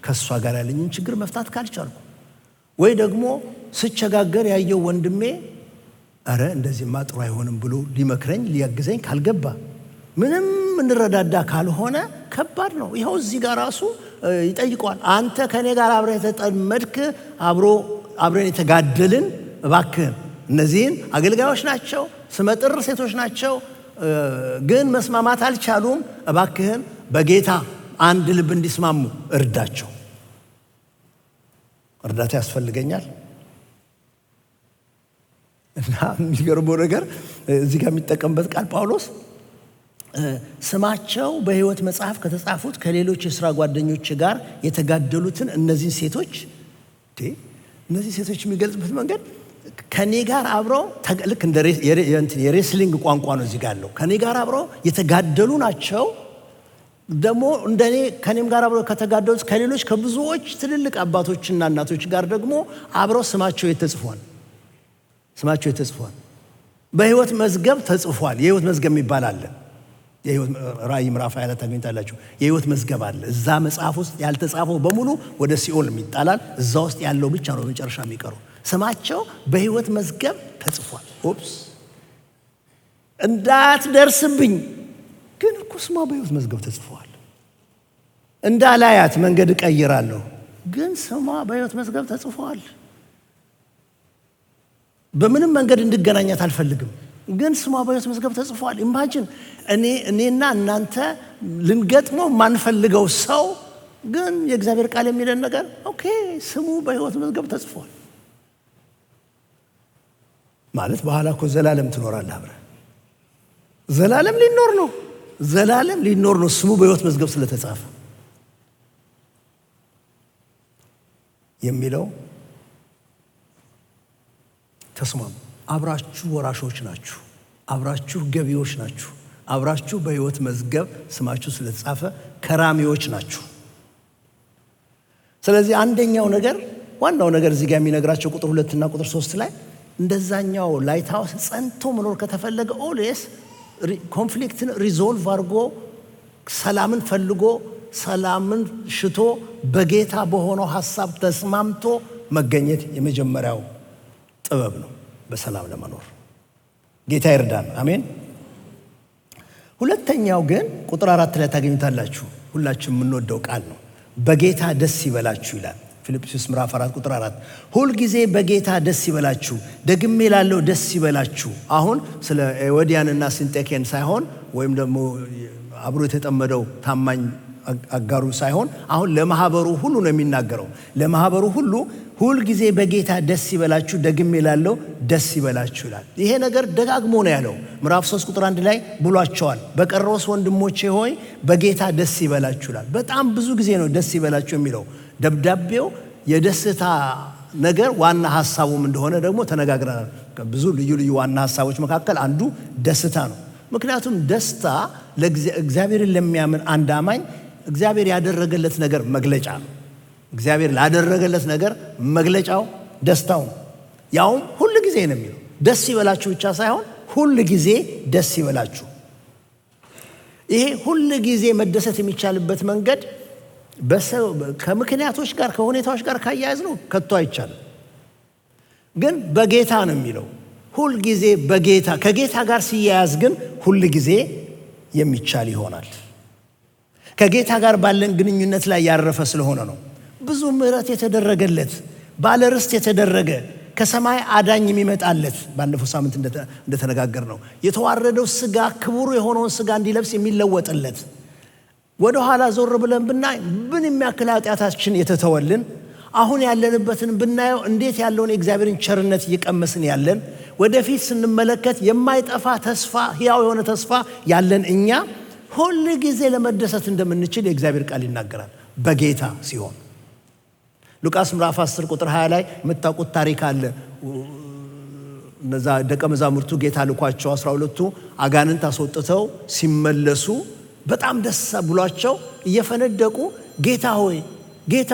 [SPEAKER 1] ከሷ ጋር ያለኝን ችግር መፍታት ካልቻልኩ፣ ወይ ደግሞ ስቸጋገር ያየው ወንድሜ አረ እንደዚህማ ጥሩ አይሆንም ብሎ ሊመክረኝ ሊያግዘኝ ካልገባ፣ ምንም እንረዳዳ ካልሆነ ከባድ ነው። ይኸው እዚህ ጋር ራሱ ይጠይቀዋል። አንተ ከኔ ጋር አብረህ የተጠመድክ አብረን የተጋደልን እባክህን፣ እነዚህን አገልጋዮች ናቸው፣ ስመጥር ሴቶች ናቸው፣ ግን መስማማት አልቻሉም። እባክህን በጌታ አንድ ልብ እንዲስማሙ እርዳቸው። እርዳታ ያስፈልገኛል። እና የሚገርመው ነገር እዚህ ጋር የሚጠቀምበት ቃል ጳውሎስ ስማቸው በሕይወት መጽሐፍ ከተጻፉት ከሌሎች የሥራ ጓደኞች ጋር የተጋደሉትን እነዚህ ሴቶች የሚገልጽበት መንገድ ከኔ ጋር አብረው ልክ እንደ የሬስሊንግ ቋንቋ ነው እዚህ ጋር ያለው። ከኔ ጋር አብረው የተጋደሉ ናቸው። ደግሞ እንደኔ ከኔም ጋር አብረው ከተጋደሉት ከሌሎች ከብዙዎች ትልልቅ አባቶችና እናቶች ጋር ደግሞ አብረው ስማቸው ተጽፏል። በሕይወት መዝገብ ተጽፏል። የሕይወት መዝገብ የሚባል አለ። የሕይወት ራእይ ምዕራፍ 20 ታገኙታላችሁ። የሕይወት መዝገብ አለ። እዛ መጽሐፍ ውስጥ ያልተጻፈው በሙሉ ወደ ሲኦል ይጣላል። እዛ ውስጥ ያለው ብቻ ነው መጨረሻ የሚቀረው። ስማቸው በሕይወት መዝገብ ተጽፏል። ኦፕስ እንዳትደርስብኝ፣ ግን እኮ ስሟ በሕይወት መዝገብ ተጽፏል። እንዳላያት መንገድ እቀይራለሁ፣ ግን ስሟ በሕይወት መዝገብ ተጽፏል። በምንም መንገድ እንድገናኛት አልፈልግም፣ ግን ስሟ በሕይወት መዝገብ ተጽፏል። ኢማጂን እኔና እናንተ ልንገጥመው ማንፈልገው ሰው ግን የእግዚአብሔር ቃል የሚለን ነገር ኦኬ ስሙ በሕይወት መዝገብ ተጽፏል ማለት በኋላ እኮ ዘላለም ትኖራለህ አብረህ። ዘላለም ሊኖር ነው ስሙ በሕይወት መዝገብ ስለተጻፈ የሚለው። ተስማሙ። አብራችሁ ወራሾች ናችሁ፣ አብራችሁ ገቢዎች ናችሁ፣ አብራችሁ በሕይወት መዝገብ ስማችሁ ስለተጻፈ ከራሚዎች ናችሁ። ስለዚህ አንደኛው ነገር ዋናው ነገር እዚህ ጋር የሚነግራቸው ቁጥር 2 እና ቁጥር 3 ላይ እንደዛኛው ላይትሃውስ ጸንቶ መኖር ከተፈለገ ኦልዌስ ኮንፍሊክትን ሪዞልቭ አድርጎ ሰላምን ፈልጎ ሰላምን ሽቶ በጌታ በሆነው ሐሳብ ተስማምቶ መገኘት የመጀመሪያው ጥበብ ነው። በሰላም ለመኖር። ጌታ ይርዳን። አሜን። ሁለተኛው ግን ቁጥር 4 ላይ ታገኙታላችሁ። ሁላችንም የምንወደው ቃል ነው። በጌታ ደስ ይበላችሁ ይላል። ፊልጵስዩስ ምዕራፍ 4 ቁጥር 4 ሁል ጊዜ በጌታ ደስ ይበላችሁ፣ ደግሜ እላለሁ ደስ ይበላችሁ። አሁን ስለ ኤዎድያንና ሲንጤኬን ሳይሆን ወይም ደግሞ አብሮ የተጠመደው ታማኝ አጋሩ ሳይሆን አሁን ለማህበሩ ሁሉ ነው የሚናገረው። ለማህበሩ ሁሉ ሁል ጊዜ በጌታ ደስ ይበላችሁ፣ ደግሜ እላለሁ ደስ ይበላችሁ ይላል። ይሄ ነገር ደጋግሞ ነው ያለው። ምዕራፍ 3 ቁጥር 1 ላይ ብሏቸዋል። በቀረውስ ወንድሞቼ ሆይ በጌታ ደስ ይበላችሁ ይላል። በጣም ብዙ ጊዜ ነው ደስ ይበላችሁ የሚለው። ደብዳቤው የደስታ ነገር ዋና ሐሳቡም እንደሆነ ደግሞ ተነጋግረናል። ብዙ ልዩ ልዩ ዋና ሐሳቦች መካከል አንዱ ደስታ ነው። ምክንያቱም ደስታ ለእግዚአብሔርን ለሚያምን አንድ አማኝ እግዚአብሔር ያደረገለት ነገር መግለጫ ነው። እግዚአብሔር ላደረገለት ነገር መግለጫው ደስታው ነው። ያውም ሁል ጊዜ ነው የሚለው። ደስ ይበላችሁ ብቻ ሳይሆን ሁል ጊዜ ደስ ይበላችሁ። ይሄ ሁል ጊዜ መደሰት የሚቻልበት መንገድ ከምክንያቶች ጋር ከሁኔታዎች ጋር ካያያዝ ነው ከቶ አይቻልም። ግን በጌታ ነው የሚለው። ሁል ጊዜ በጌታ ከጌታ ጋር ሲያያዝ ግን ሁል ጊዜ የሚቻል ይሆናል። ከጌታ ጋር ባለን ግንኙነት ላይ ያረፈ ስለሆነ ነው። ብዙ ምሕረት የተደረገለት ባለ ርስት የተደረገ ከሰማይ አዳኝ የሚመጣለት ባለፈው ሳምንት እንደተነጋገር ነው። የተዋረደው ስጋ ክቡር የሆነውን ስጋ እንዲለብስ የሚለወጥለት ወደ ኋላ ዞር ብለን ብናይ ምን የሚያክል ኃጢአታችን የተተወልን አሁን ያለንበትን ብናየው እንዴት ያለውን የእግዚአብሔርን ቸርነት እየቀመስን ያለን ወደፊት ስንመለከት የማይጠፋ ተስፋ ሕያው የሆነ ተስፋ ያለን እኛ ሁል ጊዜ ለመደሰት እንደምንችል የእግዚአብሔር ቃል ይናገራል። በጌታ ሲሆን ሉቃስ ምዕራፍ 10 ቁጥር 20 ላይ የምታውቁት ታሪክ አለ። እነዛ ደቀ መዛሙርቱ ጌታ ልኳቸው 12ቱ አጋንንት አስወጥተው ሲመለሱ በጣም ደስ ብሏቸው እየፈነደቁ ጌታ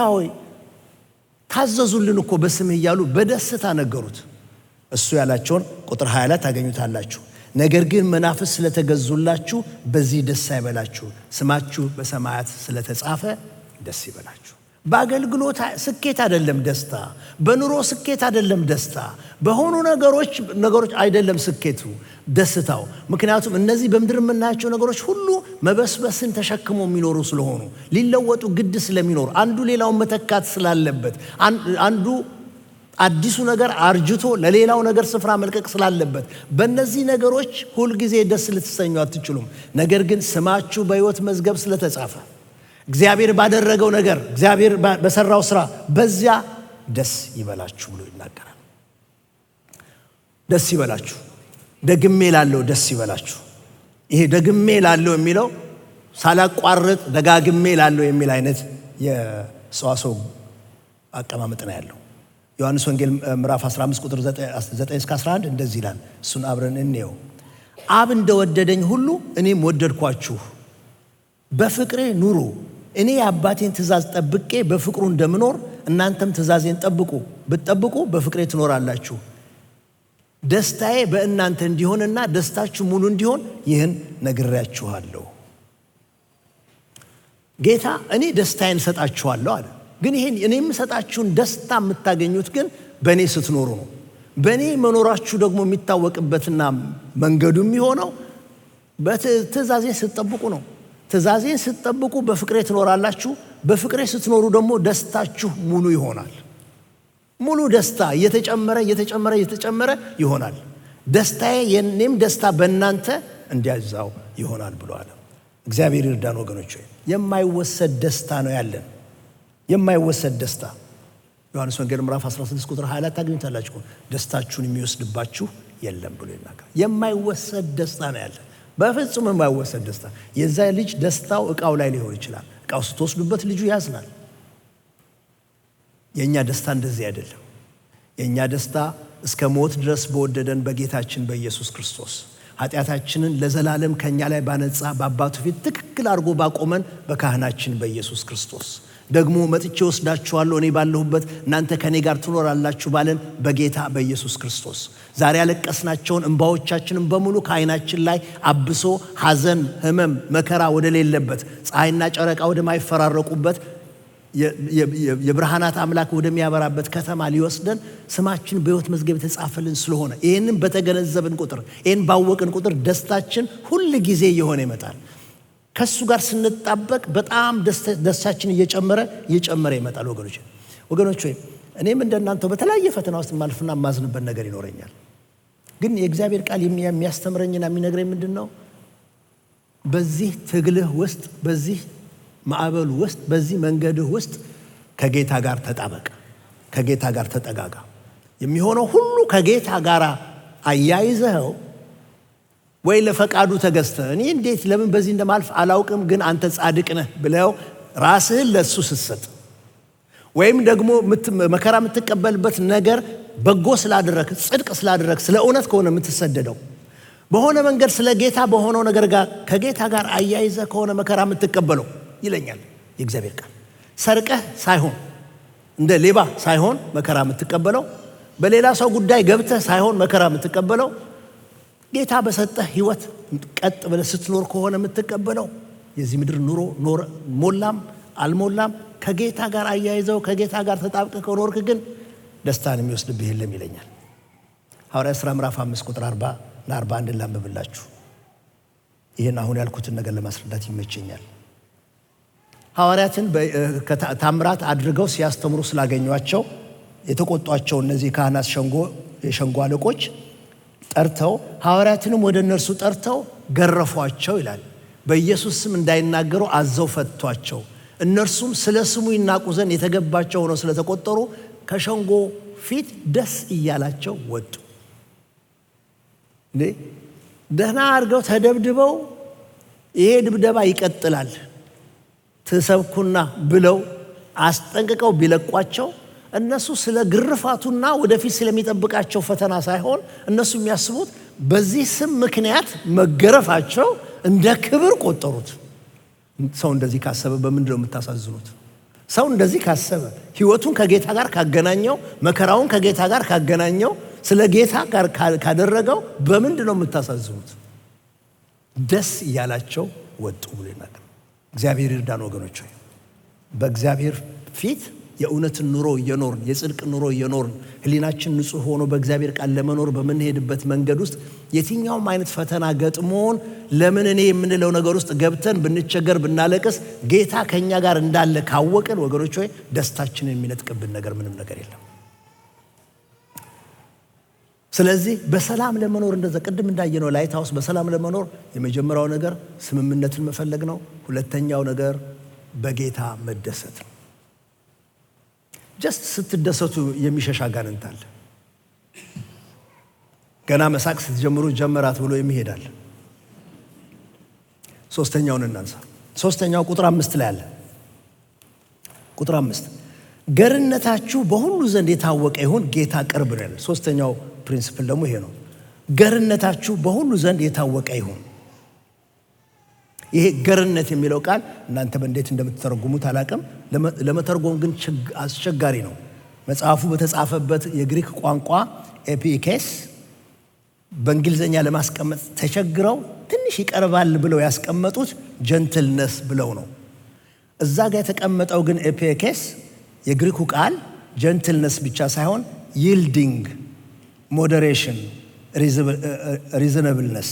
[SPEAKER 1] ሆይ ታዘዙልን እኮ በስምህ እያሉ በደስታ ነገሩት። እሱ ያላቸውን ቁጥር 20 ላይ ታገኙታላችሁ። ነገር ግን መናፍስት ስለተገዙላችሁ በዚህ ደስ አይበላችሁ፣ ስማችሁ በሰማያት ስለተጻፈ ደስ ይበላችሁ። በአገልግሎት ስኬት አይደለም ደስታ፣ በኑሮ ስኬት አይደለም ደስታ፣ በሆኑ ነገሮች አይደለም ስኬቱ ደስታው። ምክንያቱም እነዚህ በምድር የምናያቸው ነገሮች ሁሉ መበስበስን ተሸክሞ የሚኖሩ ስለሆኑ ሊለወጡ ግድ ስለሚኖር አንዱ ሌላውን መተካት ስላለበት አንዱ አዲሱ ነገር አርጅቶ ለሌላው ነገር ስፍራ መልቀቅ ስላለበት በእነዚህ ነገሮች ሁልጊዜ ደስ ልትሰኙ አትችሉም። ነገር ግን ስማችሁ በሕይወት መዝገብ ስለተጻፈ እግዚአብሔር ባደረገው ነገር እግዚአብሔር በሰራው ስራ በዚያ ደስ ይበላችሁ ብሎ ይናገራል። ደስ ይበላችሁ፣ ደግሜ እላለሁ ደስ ይበላችሁ። ይሄ ደግሜ እላለሁ የሚለው ሳላቋርጥ ደጋግሜ እላለሁ የሚል አይነት የሰዋሰው አቀማመጥ ነው ያለው። ዮሐንስ ወንጌል ምዕራፍ 15 ቁጥር 9 እስከ 11 እንደዚህ ይላል። እሱን አብረን እንየው። አብ እንደወደደኝ ሁሉ እኔም ወደድኳችሁ፣ በፍቅሬ ኑሩ። እኔ የአባቴን ትእዛዝ ጠብቄ በፍቅሩ እንደምኖር እናንተም ትእዛዜን ጠብቁ። ብትጠብቁ በፍቅሬ ትኖራላችሁ። ደስታዬ በእናንተ እንዲሆንና ደስታችሁ ሙሉ እንዲሆን ይህን ነግሬያችኋለሁ። ጌታ እኔ ደስታዬን እሰጣችኋለሁ አለ። ግን ይሄን እኔ የምሰጣችሁን ደስታ የምታገኙት ግን በእኔ ስትኖሩ ነው። በእኔ መኖራችሁ ደግሞ የሚታወቅበትና መንገዱ የሚሆነው በትእዛዜን ስትጠብቁ ነው። ትእዛዜን ስትጠብቁ በፍቅሬ ትኖራላችሁ። በፍቅሬ ስትኖሩ ደግሞ ደስታችሁ ሙሉ ይሆናል። ሙሉ ደስታ እየተጨመረ ይሆናል። ደስታዬ የኔም ደስታ በእናንተ እንዲያዛው ይሆናል ብሏል። እግዚአብሔር ይርዳን ወገኖች። የማይወሰድ ደስታ ነው ያለን፣ የማይወሰድ ደስታ። ዮሐንስ ወንጌል ምዕራፍ 16 ቁጥር 20 ታገኙታላችሁ። ደስታችሁን የሚወስድባችሁ የለም ብሎ ይናገራል። የማይወሰድ ደስታ ነው ያለን፣ በፍጹም የማይወሰድ ደስታ። የዛ ልጅ ደስታው እቃው ላይ ሊሆን ይችላል። እቃው ስትወስዱበት ልጁ ያዝናል። የኛ ደስታ እንደዚህ አይደለም። የኛ ደስታ እስከ ሞት ድረስ በወደደን በጌታችን በኢየሱስ ክርስቶስ ኃጢአታችንን ለዘላለም ከኛ ላይ ባነጻ በአባቱ ፊት ትክክል አድርጎ ባቆመን በካህናችን በኢየሱስ ክርስቶስ ደግሞ መጥቼ ወስዳችኋለሁ እኔ ባለሁበት እናንተ ከኔ ጋር ትኖራላችሁ ባለን በጌታ በኢየሱስ ክርስቶስ ዛሬ ያለቀስናቸውን እንባዎቻችንን በሙሉ ከዓይናችን ላይ አብሶ ሐዘን፣ ሕመም፣ መከራ ወደ ሌለበት ፀሐይና ጨረቃ ወደ ማይፈራረቁበት የብርሃናት አምላክ ወደሚያበራበት ከተማ ሊወስደን ስማችን በሕይወት መዝገብ የተጻፈልን ስለሆነ ይህንን በተገነዘብን ቁጥር ይህን ባወቅን ቁጥር ደስታችን ሁል ጊዜ እየሆነ ይመጣል። ከሱ ጋር ስንጣበቅ በጣም ደስታችን እየጨመረ ይመጣል። ወገኖች ሆይ እኔም እንደናንተው በተለያየ ፈተና ውስጥ ማልፍና ማዝንበት ነገር ይኖረኛል። ግን የእግዚአብሔር ቃል የሚያስተምረኝና የሚነግረኝ ምንድነው? በዚህ ትግልህ ውስጥ በዚህ ማዕበል ውስጥ በዚህ መንገድህ ውስጥ ከጌታ ጋር ተጣበቅ፣ ከጌታ ጋር ተጠጋጋ። የሚሆነው ሁሉ ከጌታ ጋር አያይዘው ወይ ለፈቃዱ ተገዝተ እኔ እንዴት ለምን በዚህ እንደማልፍ አላውቅም ግን አንተ ጻድቅ ነህ ብለው ራስህን ለሱ ስትሰጥ ወይም ደግሞ መከራ የምትቀበልበት ነገር በጎ ስላደረክ ጽድቅ ስላደረክ ስለ እውነት ከሆነ የምትሰደደው በሆነ መንገድ ስለ ጌታ በሆነው ነገር ጋር ከጌታ ጋር አያይዘ ከሆነ መከራ የምትቀበለው ይለኛል የእግዚአብሔር ቃል። ሰርቀህ ሳይሆን እንደ ሌባ ሳይሆን መከራ የምትቀበለው፣ በሌላ ሰው ጉዳይ ገብተህ ሳይሆን መከራ የምትቀበለው፣ ጌታ በሰጠህ ህይወት ቀጥ ብለህ ስትኖር ከሆነ የምትቀበለው። የዚህ ምድር ኑሮ ሞላም አልሞላም ከጌታ ጋር አያይዘው ከጌታ ጋር ተጣብቀህ ከኖርክ ግን ደስታን የሚወስድብህ የለም ይለኛል። ሐዋርያት ሥራ ምዕራፍ 5 ቁጥር 40 እና 41 ላንብብላችሁ። ይህን አሁን ያልኩትን ነገር ለማስረዳት ይመቸኛል። ሐዋርያትን ታምራት አድርገው ሲያስተምሩ ስላገኟቸው የተቆጧቸው እነዚህ ካህናት የሸንጎ አለቆች ጠርተው ሐዋርያትንም ወደ እነርሱ ጠርተው ገረፏቸው ይላል። በኢየሱስ ስም እንዳይናገሩ አዘው ፈቷቸው። እነርሱም ስለ ስሙ ይናቁ ዘንድ የተገባቸው ሆነው ስለተቆጠሩ ከሸንጎ ፊት ደስ እያላቸው ወጡ። ደህና አድርገው ተደብድበው ይሄ ድብደባ ይቀጥላል ትሰብኩና ብለው አስጠንቅቀው ቢለቋቸው እነሱ ስለ ግርፋቱና ወደፊት ስለሚጠብቃቸው ፈተና ሳይሆን እነሱ የሚያስቡት በዚህ ስም ምክንያት መገረፋቸው እንደ ክብር ቆጠሩት። ሰው እንደዚህ ካሰበ በምንድን ነው የምታሳዝኑት? ሰው እንደዚህ ካሰበ ህይወቱን ከጌታ ጋር ካገናኘው መከራውን ከጌታ ጋር ካገናኘው ስለ ጌታ ጋር ካደረገው በምንድን ነው የምታሳዝኑት? ደስ እያላቸው ወጡ ብሎ ይናገራል። እግዚአብሔር ይርዳን ወገኖች ሆይ በእግዚአብሔር ፊት የእውነትን ኑሮ እየኖርን የጽድቅ ኑሮ እየኖርን ህሊናችን ንጹህ ሆኖ በእግዚአብሔር ቃል ለመኖር በምንሄድበት መንገድ ውስጥ የትኛውም አይነት ፈተና ገጥሞን ለምን እኔ የምንለው ነገር ውስጥ ገብተን ብንቸገር ብናለቅስ ጌታ ከኛ ጋር እንዳለ ካወቅን ወገኖች ሆይ ደስታችንን የሚነጥቅብን ነገር ምንም ነገር የለም። ስለዚህ በሰላም ለመኖር እንደዛ ቅድም እንዳየነው ላይትሃውስ በሰላም ለመኖር የመጀመሪያው ነገር ስምምነትን መፈለግ ነው። ሁለተኛው ነገር በጌታ መደሰት ነው። ጀስት ስትደሰቱ የሚሸሽ አጋንንት አለ። ገና መሳቅ ስትጀምሩ ጀመራት ብሎ የሚሄዳል። ሶስተኛውን እናንሳ። ሶስተኛው ቁጥር 5 ላይ አለ። ቁጥር 5 ገርነታችሁ በሁሉ ዘንድ የታወቀ ይሁን ጌታ ቅርብ ነው። ሶስተኛው ፕሪንሲፕል ደግሞ ይሄ ነው። ገርነታችሁ በሁሉ ዘንድ የታወቀ ይሁን። ይሄ ገርነት የሚለው ቃል እናንተ በእንዴት እንደምትተረጉሙት አላቅም። ለመተርጎም ግን አስቸጋሪ ነው። መጽሐፉ በተጻፈበት የግሪክ ቋንቋ ኤፒኬስ በእንግሊዝኛ ለማስቀመጥ ተቸግረው ትንሽ ይቀርባል ብለው ያስቀመጡት ጀንትልነስ ብለው ነው። እዛ ጋር የተቀመጠው ግን ኤፒኬስ የግሪኩ ቃል ጀንትልነስ ብቻ ሳይሆን ይልዲንግ፣ ሞዴሬሽን፣ ሪዝነብልነስ፣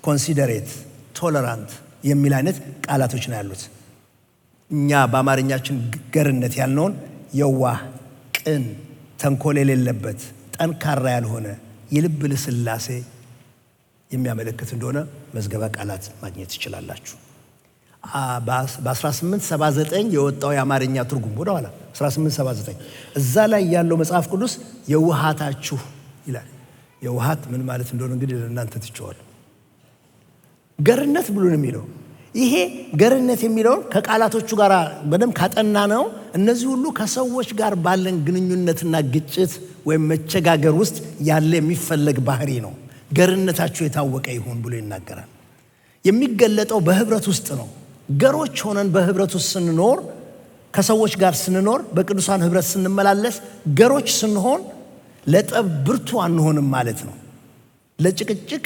[SPEAKER 1] ኮንሲደሬት፣ ቶለራንት የሚል አይነት ቃላቶች ነው ያሉት። እኛ በአማርኛችን ገርነት ያልነውን የዋህ፣ ቅን፣ ተንኮል የሌለበት፣ ጠንካራ ያልሆነ የልብ ልስላሴ የሚያመለክት እንደሆነ መዝገበ ቃላት ማግኘት ትችላላችሁ። በ1879 የወጣው የአማርኛ ትርጉም ወደ ኋላ 1879 እዛ ላይ ያለው መጽሐፍ ቅዱስ የውሃታችሁ ይላል። የውሃት ምን ማለት እንደሆነ እንግዲህ ለእናንተ ትቼዋለሁ። ገርነት ብሎ ነው የሚለው። ይሄ ገርነት የሚለውን ከቃላቶቹ ጋር በደንብ ካጠና ነው እነዚህ ሁሉ ከሰዎች ጋር ባለን ግንኙነትና ግጭት ወይም መቸጋገር ውስጥ ያለ የሚፈለግ ባህሪ ነው። ገርነታችሁ የታወቀ ይሁን ብሎ ይናገራል። የሚገለጠው በህብረት ውስጥ ነው። ገሮች ሆነን በህብረት ውስጥ ስንኖር፣ ከሰዎች ጋር ስንኖር፣ በቅዱሳን ህብረት ስንመላለስ ገሮች ስንሆን ለጠብ ብርቱ አንሆንም ማለት ነው። ለጭቅጭቅ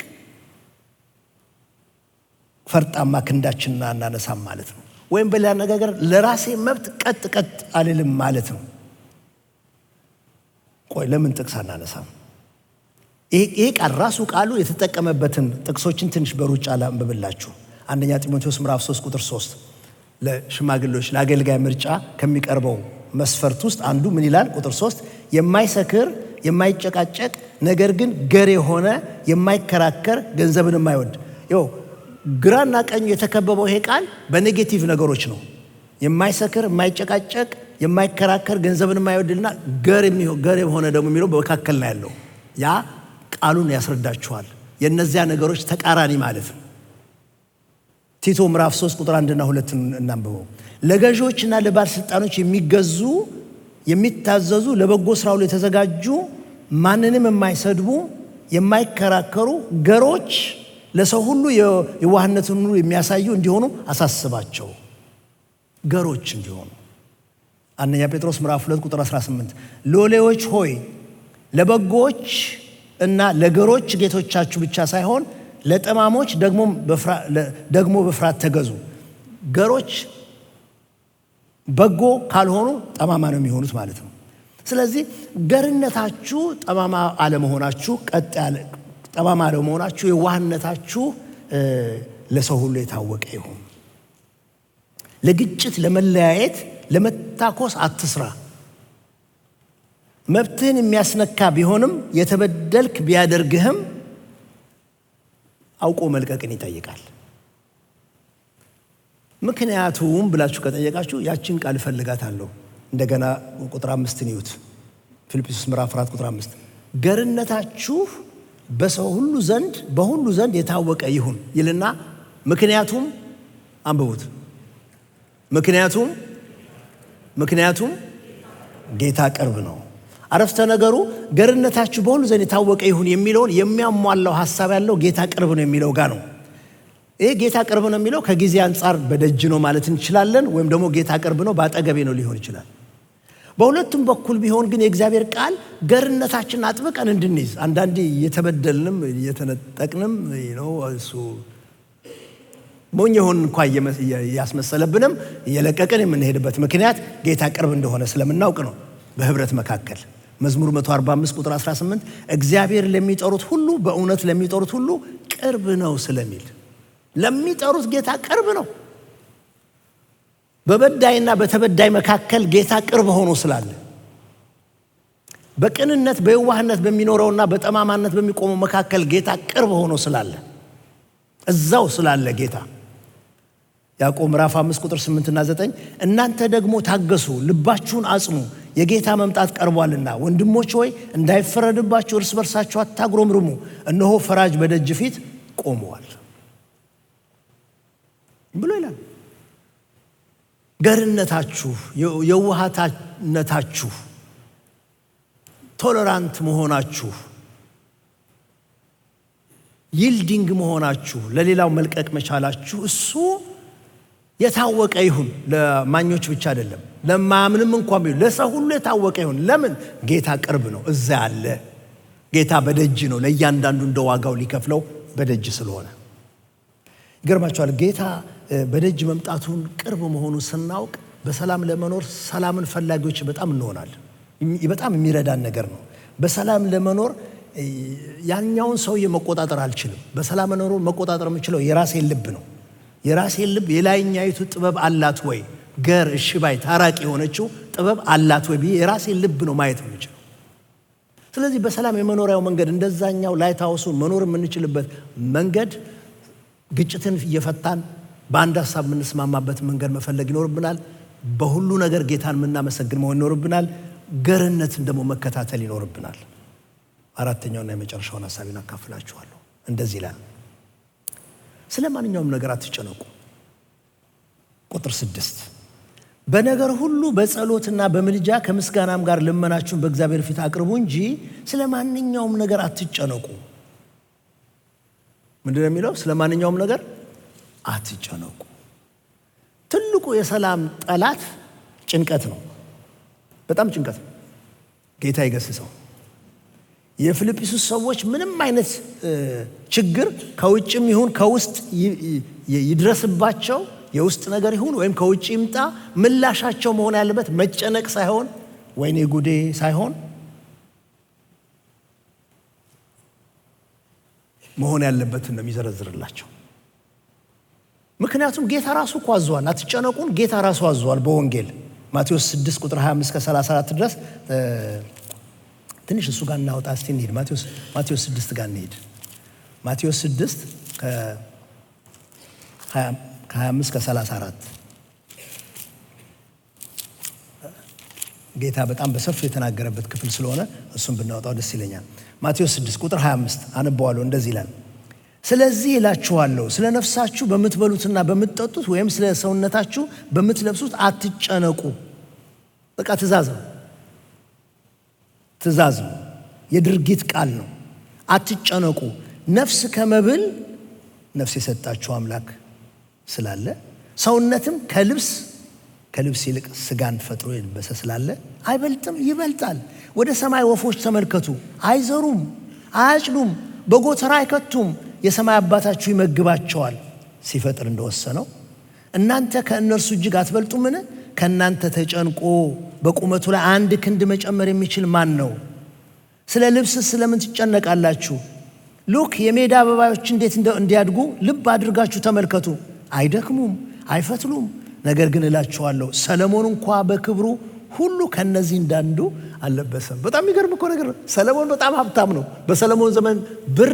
[SPEAKER 1] ፈርጣማ ክንዳችንን አናነሳም ማለት ነው። ወይም በሌላ አነጋገር ለራሴ መብት ቀጥ አልልም ማለት ነው። ቆይ ለምን ጥቅስ አናነሳም? ይሄ ቃል ራሱ ቃሉ የተጠቀመበትን ጥቅሶችን ትንሽ በሩጫ ላንብብላችሁ። አንደኛ ጢሞቴዎስ ምዕራፍ 3 ቁጥር 3 ለሽማግሌዎች ለአገልጋይ ምርጫ ከሚቀርበው መስፈርት ውስጥ አንዱ ምን ይላል? ቁጥር 3 የማይሰክር የማይጨቃጨቅ ነገር ግን ገር የሆነ የማይከራከር ገንዘብን የማይወድ። ግራና ቀኙ የተከበበው ይሄ ቃል በኔጌቲቭ ነገሮች ነው። የማይሰክር የማይጨቃጨቅ የማይከራከር ገንዘብን የማይወድና ገር የሆነ ደግሞ የሚለው በመካከል ላይ ያለው ያ ቃሉን ያስረዳችኋል። የእነዚያ ነገሮች ተቃራኒ ማለት ነው። ቲቶ ምዕራፍ 3 ቁጥር 1 እና 2 እናንብበው። ለገዢዎችና ለባለስልጣኖች የሚገዙ የሚታዘዙ ለበጎ ስራ ሁሉ የተዘጋጁ ማንንም የማይሰድቡ የማይከራከሩ ገሮች ለሰው ሁሉ የዋህነትን ሁሉ የሚያሳዩ እንዲሆኑ አሳስባቸው። ገሮች እንዲሆኑ። አንደኛ ጴጥሮስ ምዕራፍ 2 ቁጥር 18 ሎሌዎች ሆይ ለበጎች እና ለገሮች ጌቶቻችሁ ብቻ ሳይሆን ለጠማሞች ደግሞ በፍርሃት ተገዙ። ገሮች በጎ ካልሆኑ ጠማማ ነው የሚሆኑት ማለት ነው። ስለዚህ ገርነታችሁ ጠማማ አለመሆናችሁ ጠማማ አለመሆናችሁ የዋህነታችሁ ለሰው ሁሉ የታወቀ ይሁን። ለግጭት፣ ለመለያየት፣ ለመታኮስ አትስራ። መብትህን የሚያስነካ ቢሆንም የተበደልክ ቢያደርግህም አውቆ መልቀቅን ይጠይቃል። ምክንያቱም ብላችሁ ከጠየቃችሁ ያችን ቃል እፈልጋታለሁ። እንደገና ቁጥር 5 ይዩት። ፊልጵስዩስ ምዕራፍ 4 ቁጥር 5 ገርነታችሁ በሰው ሁሉ ዘንድ በሁሉ ዘንድ የታወቀ ይሁን ይልና ምክንያቱም አንብቡት። ምክንያቱም ጌታ ቅርብ ነው። አረፍተ ነገሩ ገርነታችሁ በሁሉ ዘንድ የታወቀ ይሁን የሚለውን የሚያሟላው ሐሳብ ያለው ጌታ ቅርብ ነው የሚለው ጋር ነው። ይሄ ጌታ ቅርብ ነው የሚለው ከጊዜ አንጻር በደጅ ነው ማለት እንችላለን፣ ወይም ደግሞ ጌታ ቅርብ ነው በአጠገቤ ነው ሊሆን ይችላል። በሁለቱም በኩል ቢሆን ግን የእግዚአብሔር ቃል ገርነታችንን አጥብቀን እንድንይዝ አንዳንዴ እየተበደልንም እየተነጠቅንም እሱ ሞኝ ሆን እንኳን እያስመሰለብንም እየለቀቅን የምንሄድበት ምክንያት ጌታ ቅርብ እንደሆነ ስለምናውቅ ነው። በህብረት መካከል መዝሙር 145 ቁጥር 18 እግዚአብሔር ለሚጠሩት ሁሉ በእውነት ለሚጠሩት ሁሉ ቅርብ ነው ስለሚል ለሚጠሩት ጌታ ቅርብ ነው። በበዳይና በተበዳይ መካከል ጌታ ቅርብ ሆኖ ስላለ፣ በቅንነት በየዋህነት በሚኖረውና በጠማማነት በሚቆመው መካከል ጌታ ቅርብ ሆኖ ስላለ እዛው ስላለ ጌታ ያዕቆብ ምዕራፍ 5 ቁጥር 8 እና 9 እናንተ ደግሞ ታገሱ፣ ልባችሁን አጽኑ፣ የጌታ መምጣት ቀርቧልና። ወንድሞች ሆይ እንዳይፈረድባችሁ እርስ በርሳችሁ አታጉረምርሙ፣ እነሆ ፈራጅ በደጅ ፊት ቆመዋል ብሎ ይላል። ገርነታችሁ፣ የዋህነታችሁ፣ ቶለራንት መሆናችሁ፣ ይልዲንግ መሆናችሁ፣ ለሌላው መልቀቅ መቻላችሁ እሱ የታወቀ ይሁን። ለማኞች ብቻ አይደለም፣ ለማምንም እንኳን ቢሆን ለሰው ሁሉ የታወቀ ይሁን። ለምን? ጌታ ቅርብ ነው፣ እዛ ያለ ጌታ በደጅ ነው። ለእያንዳንዱ እንደ ዋጋው ሊከፍለው በደጅ ስለሆነ ይገርማችኋል። ጌታ በደጅ መምጣቱን ቅርብ መሆኑን ስናውቅ በሰላም ለመኖር ሰላምን ፈላጊዎች በጣም እንሆናለን። በጣም የሚረዳን ነገር ነው። በሰላም ለመኖር ያኛውን ሰውዬ መቆጣጠር አልችልም። በሰላም መቆጣጠር የምችለው የራሴን ልብ ነው። የራሴን ልብ የላይኛይቱ ጥበብ አላት ወይ፣ ገር እሺ ባይ ታራቂ የሆነችው ጥበብ አላት ወይ ብዬ የራሴን ልብ ነው ማየት የምችለው። ስለዚህ በሰላም የመኖሪያው መንገድ እንደዛኛው ላይት ሃውሱን መኖር የምንችልበት መንገድ ግጭትን እየፈታን በአንድ ሀሳብ የምንስማማበት መንገድ መፈለግ ይኖርብናል። በሁሉ ነገር ጌታን የምናመሰግን መሆን ይኖርብናል። ገርነትን ደግሞ መከታተል ይኖርብናል። አራተኛውና የመጨረሻውን ሀሳቤን አካፍላችኋለሁ። እንደዚህ ይላል፣ ስለ ማንኛውም ነገር አትጨነቁ። ቁጥር 6 በነገር ሁሉ በጸሎትና በምልጃ ከምስጋናም ጋር ልመናችሁን በእግዚአብሔር ፊት አቅርቡ እንጂ ስለ ማንኛውም ነገር አትጨነቁ። ምንድን ነው የሚለው? ስለ ማንኛውም ነገር አትጨነቁ። ትልቁ የሰላም ጠላት ጭንቀት ነው። በጣም ጭንቀት ነው። ጌታ ይገስጸው። የፊልጵስዩስ ሰዎች ምንም አይነት ችግር ከውጭም ይሁን ከውስጥ ይድረስባቸው የውስጥ ነገር ይሁን ወይም ከውጭ ይምጣ ምላሻቸው መሆን ያለበት መጨነቅ ሳይሆን ወይኔ ጉዴ ሳይሆን መሆን ያለበትን ነው የሚዘረዝርላቸው። ምክንያቱም ጌታ ራሱ እኮ አዟል። አትጨነቁን ጌታ ራሱ አዟል በወንጌል ማቴዎስ 6 ቁጥር 25 ከ34 ድረስ። ትንሽ እሱ ጋር እናውጣ እስቲ እንሂድ። ማቴዎስ 6 ጋር እንሂድ። ማቴዎስ 6 ከ25 ከ34 ጌታ በጣም በሰፊው የተናገረበት ክፍል ስለሆነ እሱን ብናወጣው ደስ ይለኛል። ማቴዎስ 6 ቁጥር 25 አነበዋለሁ። እንደዚህ ይላል፣ ስለዚህ እላችኋለሁ ስለ ነፍሳችሁ በምትበሉትና በምትጠጡት ወይም ስለ ሰውነታችሁ በምትለብሱት አትጨነቁ። በቃ ትእዛዝ ነው፣ የድርጊት ቃል ነው። አትጨነቁ። ነፍስ ከመብል ነፍስ የሰጣችሁ አምላክ ስላለ፣ ሰውነትም ከልብስ ይልቅ ስጋን ፈጥሮ የለበሰ ስላለ አይበልጥም? ይበልጣል። ወደ ሰማይ ወፎች ተመልከቱ፣ አይዘሩም፣ አያጭዱም፣ በጎተራ አይከቱም፣ የሰማይ አባታችሁ ይመግባቸዋል። ሲፈጥር እንደወሰነው እናንተ ከእነርሱ እጅግ አትበልጡምን? ከእናንተ ተጨንቆ በቁመቱ ላይ አንድ ክንድ መጨመር የሚችል ማን ነው? ስለ ልብስ ስለምን ትጨነቃላችሁ? ሉክ የሜዳ አበባዎች እንዴት እንዲያድጉ ልብ አድርጋችሁ ተመልከቱ። አይደክሙም፣ አይፈትሉም። ነገር ግን እላችኋለሁ ሰለሞን እንኳ በክብሩ ሁሉ ከነዚህ እንዳንዱ አልለበሰም። በጣም የሚገርም እኮ ነገር። ሰለሞን በጣም ሀብታም ነው። በሰለሞን ዘመን ብር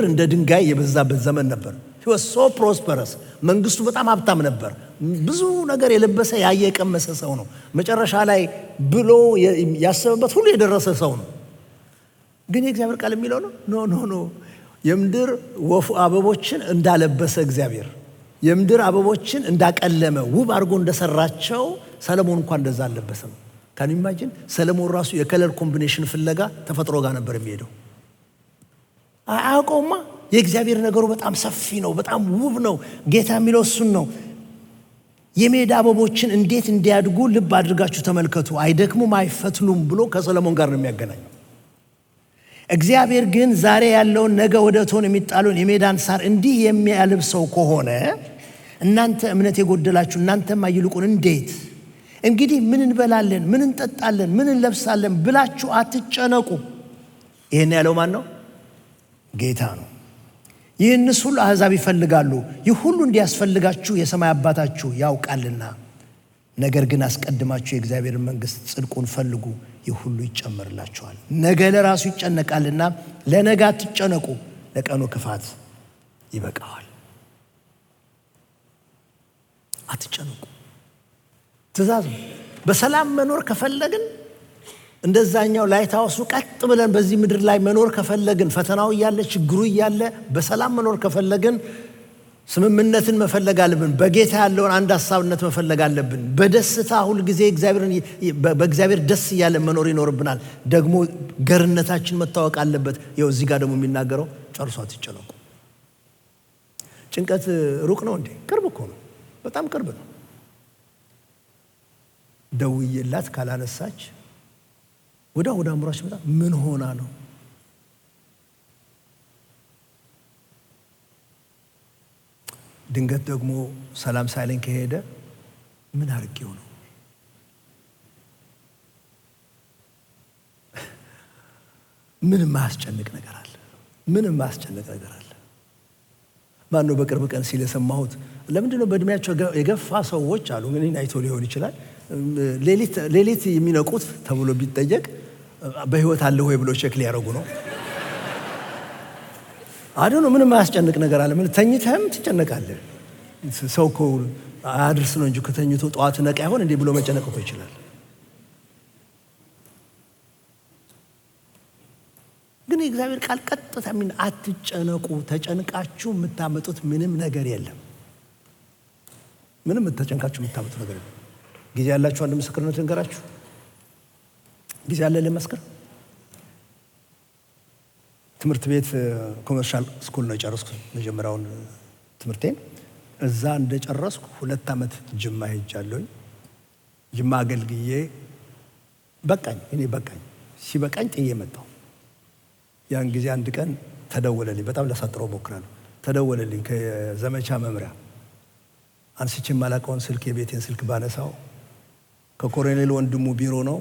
[SPEAKER 1] እንደ ድንጋይ የበዛበት ዘመን ነበር። he was so prosperous። መንግስቱ በጣም ሀብታም ነበር። ብዙ ነገር የለበሰ ያየ የቀመሰ ሰው ነው። መጨረሻ ላይ ብሎ ያሰበበት ሁሉ የደረሰ ሰው ነው። ግን የእግዚአብሔር ቃል የሚለው ነው የምድር አበቦችን እንዳለበሰ እግዚአብሔር የምድር አበቦችን እንዳቀለመ ውብ አድርጎ እንደሰራቸው ሰለሞን እንኳን እንደዛ አልለበሰም። ካን ኢማጂን ሰለሞን ራሱ የከለር ኮምቢኔሽን ፍለጋ ተፈጥሮ ጋር ነበር የሚሄደው። አያውቀውማ። የእግዚአብሔር ነገሩ በጣም ሰፊ ነው፣ በጣም ውብ ነው። ጌታ የሚለው እሱን ነው። የሜዳ አበቦችን እንዴት እንዲያድጉ ልብ አድርጋችሁ ተመልከቱ፣ አይደክሙም፣ አይፈትሉም ብሎ ከሰለሞን ጋር ነው የሚያገናኘው። እግዚአብሔር ግን ዛሬ ያለውን ነገ ወደ እቶን የሚጣለውን የሜዳን ሳር እንዲህ የሚያለብሰው ከሆነ እናንተ እምነት የጎደላችሁ እናንተማ ይልቁን እንዴት! እንግዲህ ምን እንበላለን፣ ምን እንጠጣለን፣ ምን እንለብሳለን ብላችሁ አትጨነቁ። ይህን ያለው ማን ነው? ጌታ ነው። ይህንስ ሁሉ አሕዛብ ይፈልጋሉ፣ ይህ ሁሉ እንዲያስፈልጋችሁ የሰማይ አባታችሁ ያውቃልና። ነገር ግን አስቀድማችሁ የእግዚአብሔርን መንግሥት ጽድቁን ፈልጉ፣ ይህ ሁሉ ይጨመርላችኋል። ነገ ለራሱ ይጨነቃልና ለነገ አትጨነቁ፣ ለቀኑ ክፋት ይበቃዋል። አትጨነቁ። ትእዛዝ ነው። በሰላም መኖር ከፈለግን እንደዛኛው ላይታውሱ ቀጥ ብለን በዚህ ምድር ላይ መኖር ከፈለግን፣ ፈተናው እያለ ችግሩ እያለ በሰላም መኖር ከፈለግን ስምምነትን መፈለግ አለብን። በጌታ ያለውን አንድ ሐሳብነት መፈለግ አለብን። በደስታ ሁል ጊዜ በእግዚአብሔር ደስ እያለ መኖር ይኖርብናል። ደግሞ ገርነታችን መታወቅ አለበት። ይኸው እዚህ ጋር ደግሞ የሚናገረው ጨርሶ አትጨነቁ። ጭንቀት ሩቅ ነው እንዴ? ቅርብ እኮ ነው። በጣም ቅርብ ነው። ደውዬላት ካላነሳች ወደ አእምሯችን መጣ። ምን ሆና ነው? ድንገት ደግሞ ሰላም ሳይለኝ ከሄደ ምን አድርጌው ነው? ምንም ማያስጨንቅ ነገር አለ? ምንም ማያስጨንቅ ነገር አለ? ማን ነው በቅርብ ቀን ሲል የሰማሁት? ለምንድን ነው በእድሜያቸው የገፋ ሰዎች አሉ፣ ግን አይቶ ሊሆን ይችላል፣ ሌሊት የሚነቁት ተብሎ ቢጠየቅ በህይወት አለ ወይ ብሎ ቼክ ሊያደርጉ ነው። አደኑ ምንም ማያስጨንቅ ነገር አለ? ምን ተኝተህም ትጨነቃለህ? ሰው እኮ አያድርስ ነው እንጂ ከተኝቶ ጠዋት ነቃ ይሆን እንዴ ብሎ መጨነቅ እኮ ይችላል። ግን የእግዚአብሔር ቃል ቀጥታ አትጨነቁ። ተጨንቃችሁ የምታመጡት ምንም ነገር የለም። ምንም ተጨንቃችሁ የምታመጡት ነገር የለም። ጊዜ ያላችሁ አንድ ምስክርነት ልንገራችሁ። ጊዜ ያለ ለመስከር ትምህርት ቤት ኮመርሻል ስኩል ነው የጨረስኩት መጀመሪያውን ትምህርቴን። እዛ እንደጨረስኩ 2 ዓመት ጅማ ሄጃለሁኝ። ጅማ አገልግዬ በቃኝ። ሲበቃኝ ጥዬ መጣሁ። ያን ጊዜ አንድ ቀን ተደወለልኝ። በጣም ላሳጥረው ሞክራለሁ። ተደወለልኝ ከዘመቻ መምሪያ። አንስቼ የማላውቀውን ስልክ የቤቴን ስልክ ባነሳው ከኮሎኔል ወንድሙ ቢሮ ነው።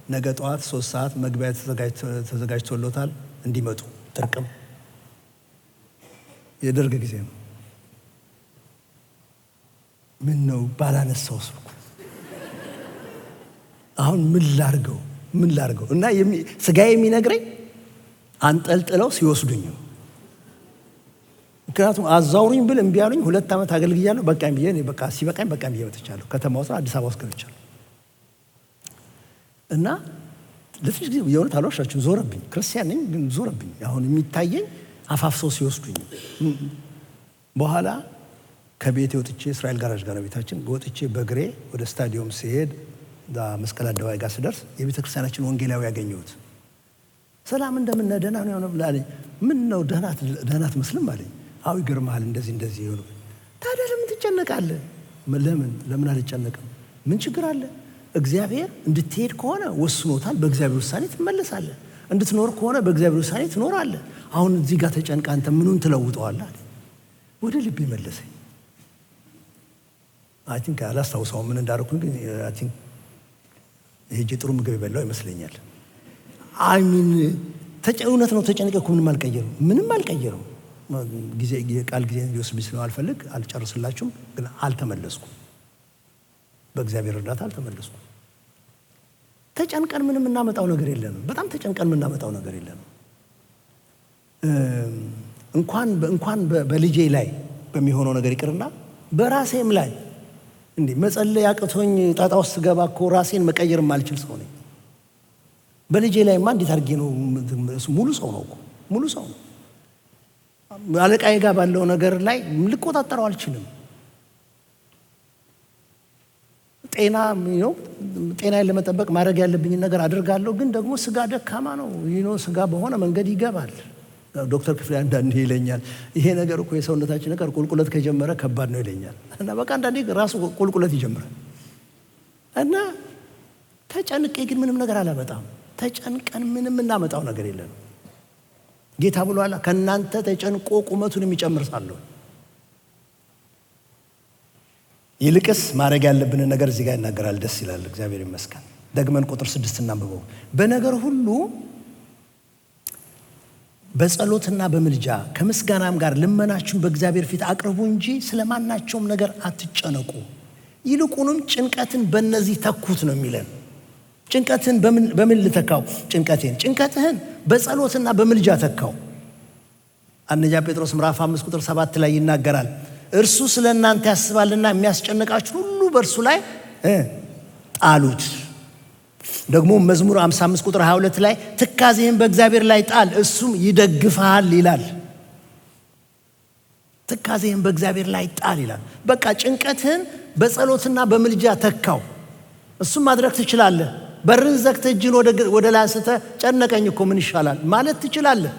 [SPEAKER 1] ነገ ጠዋት 3 ሰዓት መግቢያ ተዘጋጅቶሎታል እንዲመጡ። ጥርቅም የደርግ ጊዜ ነው። ምን ነው ባላነሳው ስልኩ? አሁን ምን ላርገው? እና ስጋዬ የሚነግረኝ አንጠልጥለው ሲወስዱኝ ነው። ምክንያቱም አዛውሩኝ ብል እምቢ አሉኝ። 2 ዓመት አገልግያለሁ። በቃኝ ብዬ ሲበቃኝ በቃኝ ብዬ መጥቻለሁ። ከተማ ውስጥ አዲስ አበባ ውስጥ ገብቻለሁ። እና ለትንሽ ጊዜ የእውነት አልዋሻችሁም ዞረብኝ። ክርስቲያን ነኝ ግን ዞረብኝ። አሁን የሚታየኝ አፋፍሰው ሲወስዱኝ። በኋላ ከቤቴ ወጥቼ እስራኤል ጋራዥ ጋር ቤታችን ወጥቼ በእግሬ ወደ ስታዲየም ሲሄድ መስቀል አደባባይ ጋር ስደርስ የቤተ ክርስቲያናችን ወንጌላዊ ያገኘሁት። ሰላም እንደምን ነህ ደህና ነው ያለው ብላለኝ። ምን ነው ደህና አትመስልም አለኝ። አዎ ይገርምሃል እንደዚህ ይሆኑ። ታዲያ ለምን ትጨነቃለህ? ለምን አልጨነቅም? ምን ችግር አለ? እግዚአብሔር እንድትሄድ ከሆነ ወስኖታል። በእግዚአብሔር ውሳኔ ትመለሳለህ። እንድትኖር ከሆነ በእግዚአብሔር ውሳኔ ትኖራለህ። አሁን እዚህ ጋር ተጨንቃ አንተ ምኑን ትለውጠዋለህ? ወደ ልቤ መለሰኝ። አይ ቲንክ አላስታውሰውም ምን እንዳደረኩኝ፣ ግን አይ ቲንክ ሄጄ ጥሩ ምግብ የበላው ይመስለኛል። አይ ሚን እውነት ነው። ተጨንቄ እኮ ምንም አልቀየረም። ቃል ጊዜ እንዲወስድ ስለማልፈልግ አልጨርስላችሁም። ግን አልተመለስኩም። በእግዚአብሔር እርዳታ አልተመለስኩም። ተጨንቀን ምንም እናመጣው ነገር የለንም። በጣም ተጨንቀን የምናመጣው ነገር የለንም። እንኳን በልጄ ላይ በሚሆነው ነገር ይቅርና በራሴም ላይ እንዴ መጸለይ አቅቶኝ ጣጣ ውስጥ ገባ እኮ ራሴን መቀየር የማልችል ሰው ነኝ። በልጄ ላይማ እንዴት አድርጌ ነው? ሙሉ ሰው ነው እኮ ሙሉ ሰው ነው። አለቃዬ ጋር ባለው ነገር ላይ ልቆጣጠረው አልችልም። ጤናዬን ለመጠበቅ ማድረግ ያለብኝን ነገር አድርጋለሁ። ግን ደግሞ ስጋ ደካማ ነው። ስጋ በሆነ መንገድ ይገባል። ዶክተር ክፍሌ አንዳንዴ ይለኛል፣ ይሄ ነገር እኮ የሰውነታችን ነገር ቁልቁለት ከጀመረ ከባድ ነው ይለኛል። እና በቃ አንዳንዴ ራሱ ቁልቁለት ይጀምራል። እና ተጨንቄ ግን ምንም ነገር አላመጣም። ተጨንቀን ምንም እናመጣው ነገር የለም። ጌታ ብሏል፣ ከእናንተ ተጨንቆ ቁመቱን የሚጨምር ሳለሁ። ይልቅስ ማድረግ ያለብንን ነገር እዚህ ጋር ይናገራል። ደስ ይላል። እግዚአብሔር ይመስገን። ደግመን ቁጥር 6 እናንብበው። በነገር ሁሉ በጸሎትና በምልጃ ከምስጋናም ጋር ልመናችሁን በእግዚአብሔር ፊት አቅርቡ እንጂ ስለማናቸውም ነገር አትጨነቁ። ይልቁንም ጭንቀትን በእነዚህ ተኩት ነው የሚለን። ጭንቀትን በምን ልተካው? ጭንቀትህን በጸሎትና በምልጃ ተካው። አንደኛ ጴጥሮስ ምዕራፍ 5 ቁጥር 7 ላይ ይናገራል። እርሱ ስለ እናንተ ያስባልና የሚያስጨንቃችሁ ሁሉ በእርሱ ላይ ጣሉት። ደግሞ መዝሙር 55 ቁጥር 22 ላይ ትካዜህን በእግዚአብሔር ላይ ጣል እሱም ይደግፍሃል ይላል። ትካዜህን በእግዚአብሔር ላይ ጣል ይላል። በቃ ጭንቀትህን በጸሎትና በምልጃ ተካው። እሱም ማድረግ ትችላለህ። በርን ዘግተህ እጅን ወደ ላይ አንስተህ ጨነቀኝ እኮ ምን ይሻላል ማለት ትችላለህ።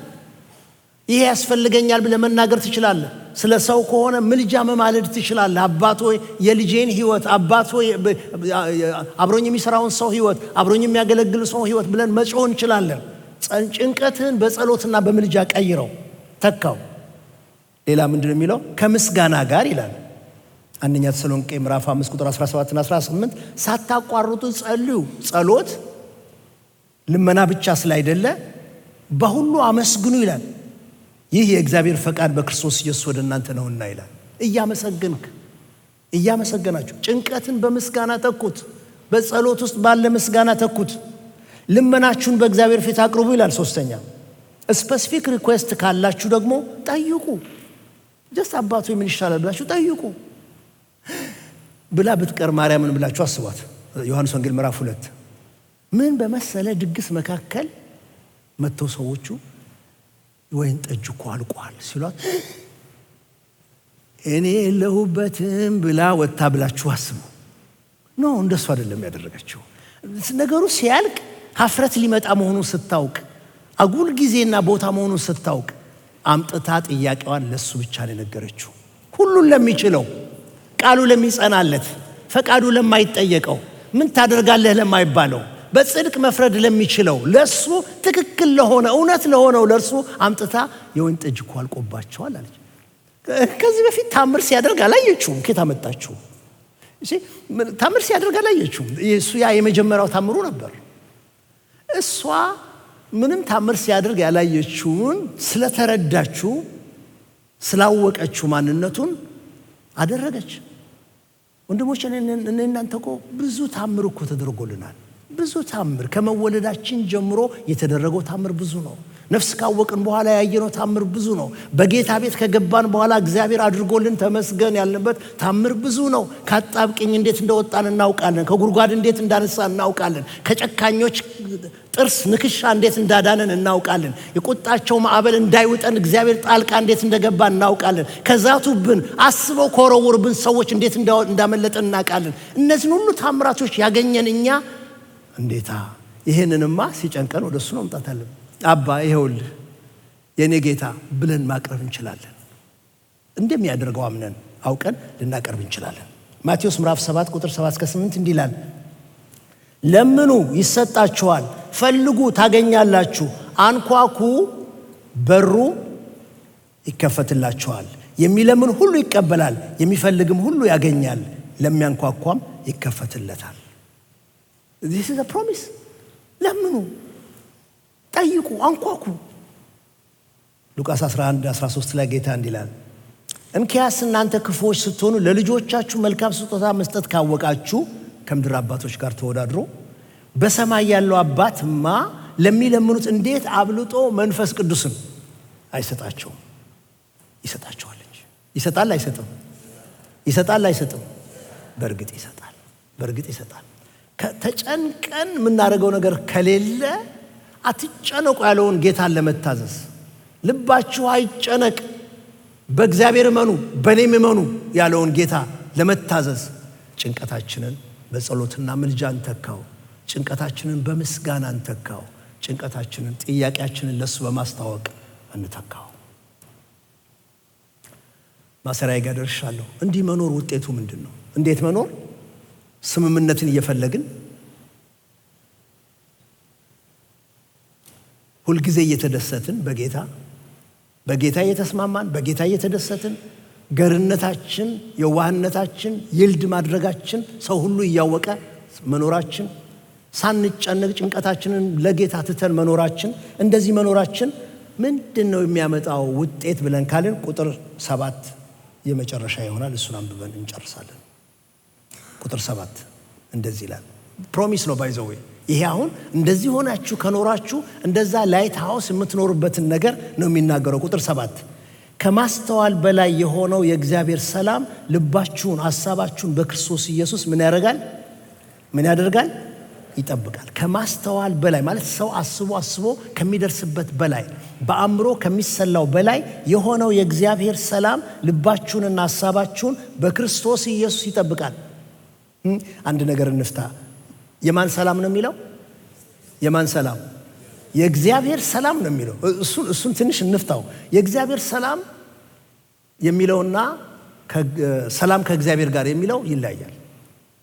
[SPEAKER 1] ይሄ ያስፈልገኛል ብለህ መናገር ትችላለህ። ስለ ሰው ከሆነ ምልጃ መማለድ ትችላለህ። አባት ሆይ የልጄን ህይወት፣ አባት ሆይ አብሮኝ የሚሰራውን ሰው ህይወት፣ አብሮኝ የሚያገለግል ሰው ህይወት ብለን መጮህ እንችላለን። ጭንቀትን በጸሎትና በምልጃ ቀይረው ተካው። ሌላ ምንድን ነው የሚለው? ከምስጋና ጋር ይላል። አንደኛ ተሰሎንቄ ምዕራፍ 5 ቁጥር 17 እና 18 ሳታቋርጡ ጸልዩ። ጸሎት ልመና ብቻ ስላይደለ በሁሉ አመስግኑ ይላል። ይህ የእግዚአብሔር ፈቃድ በክርስቶስ ኢየሱስ ወደ እናንተ ነውና ይላል። እያመሰገናችሁ ጭንቀትን በምስጋና ተኩት። በጸሎት ውስጥ ባለ ምስጋና ተኩት። ልመናችሁን በእግዚአብሔር ፊት አቅርቡ ይላል። ሶስተኛ ስፔሲፊክ ሪኩዌስት ካላችሁ ደግሞ ጠይቁ። ጀስት አባቱ ምን ይሻላል ብላችሁ ጠይቁ። ብላ ብትቀር ማርያምን ብላችሁ አስቧት። ዮሐንስ ወንጌል ምዕራፍ 2 ምን በመሰለ ድግስ መካከል መጥተው ሰዎቹ ወይን ጠጅ እኮ አልቋል ሲሏት እኔ የለሁበትም ብላ ወጣ ብላችሁ አስቡ። ነው እንደሱ አይደለም ያደረገችው። ነገሩ ሲያልቅ ሀፍረት ሊመጣ መሆኑን ስታውቅ፣ አጉል ጊዜና ቦታ መሆኑን ስታውቅ አምጥታ ጥያቄዋን ለሱ ብቻ ነው የነገረችው። ሁሉን ለሚችለው፣ ቃሉ ለሚጸናለት፣ ፈቃዱ ለማይጠየቀው፣ ምን ታደርጋለህ ለማይባለው፣ በጽድቅ መፍረድ ለሚችለው ለሱ ትክክል ለሆነ እውነት ለሆነው ለርሱ አምጥታ የወይን ጠጅ እኮ አልቆባቸዋል አለች። ከዚህ በፊት ታምር ሲያደርግ አላየችውም። ከየት አመጣችሁ? እሺ ታምር ሲያደርግ አላየችውም። እሱ ያ የመጀመሪያው ታምሩ ነበር። እሷ ምንም ታምር ሲያደርግ ያላየችውን ስለተረዳችው ስላወቀችው ማንነቱን አደረገች። ወንድሞች እኔ እናንተ እኮ ብዙ ታምር እኮ ተደርጎልናል። ብዙ ታምር ከመወለዳችን ጀምሮ የተደረገው ታምር ብዙ ነው። ነፍስ ካወቅን በኋላ ያየነው ታምር ብዙ ነው። በጌታ ቤት ከገባን በኋላ እግዚአብሔር አድርጎልን ተመስገን ያልንበት ታምር ብዙ ነው። ካጣብቅኝ እንዴት እንደወጣን እናውቃለን። ከጉድጓድ እንዴት እንዳነሳን እናውቃለን። ከጨካኞች ጥርስ ንክሻ እንዴት እንዳዳነን እናውቃለን። የቁጣቸው ማዕበል እንዳይውጠን እግዚአብሔር ጣልቃ እንዴት እንደገባ እናውቃለን። ከዛቱብን አስበው ከወረወሩብን ሰዎች እንዴት እንዳመለጠን እናውቃለን። እነዚህን ሁሉ ታምራቶች ያገኘን እኛ እንዴታ ይሄንንማ ሲጨንቀን ወደሱ ነው መምጣት አለብን። አባ ይሄውልህ የኔ ጌታ ብለን ማቅረብ እንችላለን። እንደሚያደርገው አምነን አውቀን ልናቀርብ እንችላለን። ማቴዎስ ምዕራፍ 7 ቁጥር 7 እስከ 8 እንዲህ ይላል፣ ለምኑ ይሰጣችኋል፣ ፈልጉ ታገኛላችሁ፣ አንኳኩ በሩ ይከፈትላችኋል። የሚለምን ሁሉ ይቀበላል፣ የሚፈልግም ሁሉ ያገኛል፣ ለሚያንኳኳም ይከፈትለታል። This is a promise። ለምኑ፣ ጠይቁ፣ አንኳኩ። ሉቃስ 11:13 ላይ ጌታ እንዲህ ይላል፣ እንኪያስ እናንተ ክፉዎች ስትሆኑ ለልጆቻችሁ መልካም ስጦታ መስጠት ካወቃችሁ ከምድር አባቶች ጋር ተወዳድሮ በሰማይ ያለው አባትማ ለሚለምኑት እንዴት አብልጦ መንፈስ ቅዱስን አይሰጣቸውም? ይሰጣቸዋል እንጂ። ይሰጣል አይሰጥም? ይሰጣል አይሰጥም? በእርግጥ ይሰጣል። በእርግጥ ይሰጣል። ተጨንቀን የምናደርገው ነገር ከሌለ አትጨነቁ ያለውን ጌታን ለመታዘዝ ልባችሁ አይጨነቅ፣ በእግዚአብሔር እመኑ በእኔም እመኑ ያለውን ጌታ ለመታዘዝ ጭንቀታችንን በጸሎትና ምልጃ እንተካው። ጭንቀታችንን በምስጋና እንተካው። ጭንቀታችንን ጥያቄያችንን ለሱ በማስታወቅ እንተካው። ማሰሪያ ጋር ደርሻለሁ። እንዲህ መኖር ውጤቱ ምንድን ነው? እንዴት መኖር? ስምምነትን እየፈለግን ሁልጊዜ እየተደሰትን በጌታ እየተስማማን በጌታ እየተደሰትን ገርነታችን የዋህነታችን ይልድ ማድረጋችን ሰው ሁሉ እያወቀ መኖራችን ሳንጨነቅ ጭንቀታችንን ለጌታ ትተን መኖራችን እንደዚህ መኖራችን ምንድነው የሚያመጣው ውጤት ብለን ካልን ቁጥር 7 የመጨረሻ ይሆናል። እሱን አንብበን እንጨርሳለን። ቁጥር 7 እንደዚህ ይላል። ፕሮሚስ ነው ባይ ዘ ዌይ። ይሄ አሁን እንደዚህ ሆናችሁ ከኖራችሁ እንደዛ ላይት ሃውስ የምትኖርበትን ነገር ነው የሚናገረው። ቁጥር 7 ከማስተዋል በላይ የሆነው የእግዚአብሔር ሰላም ልባችሁን ሐሳባችሁን በክርስቶስ ኢየሱስ ምን ያደርጋል? ምን ያደርጋል? ይጠብቃል። ከማስተዋል በላይ ማለት ሰው አስቦ ከሚደርስበት በላይ በአእምሮ ከሚሰላው በላይ የሆነው የእግዚአብሔር ሰላም ልባችሁንና ሐሳባችሁን በክርስቶስ ኢየሱስ ይጠብቃል። አንድ ነገር እንፍታ። የማን ሰላም ነው የሚለው? የማን ሰላም? የእግዚአብሔር ሰላም ነው የሚለው። እሱን ትንሽ እንፍታው። የእግዚአብሔር ሰላም የሚለውና ሰላም ከእግዚአብሔር ጋር የሚለው ይለያያል።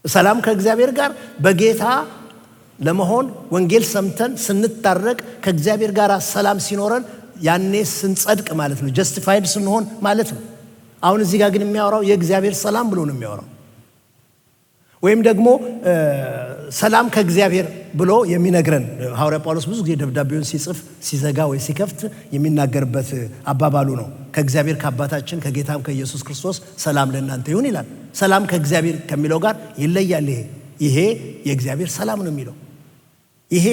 [SPEAKER 1] ሰላም ከእግዚአብሔር ጋር በጌታ ለመሆን ወንጌል ሰምተን ስንታረቅ ከእግዚአብሔር ጋር ሰላም ሲኖረን ያኔ ስንጸድቅ ማለት ነው። ጀስቲፋይድ ስንሆን ማለት ነው። አሁን እዚህ ጋር ግን የሚያወራው የእግዚአብሔር ሰላም ብሎ ነው የሚያወራው። ወይም ደግሞ ሰላም ከእግዚአብሔር ብሎ የሚነግረን ሐዋርያ ጳውሎስ ብዙ ጊዜ ደብዳቤውን ሲጽፍ ሲዘጋ ወይ ሲከፍት የሚናገርበት አባባሉ ነው። ከእግዚአብሔር ከአባታችን ከጌታም ከኢየሱስ ክርስቶስ ሰላም ለእናንተ ይሁን ይላል። ሰላም ከእግዚአብሔር ከሚለው ጋር ይለያል። ይሄ የእግዚአብሔር ሰላም ነው የሚለው። ይሄ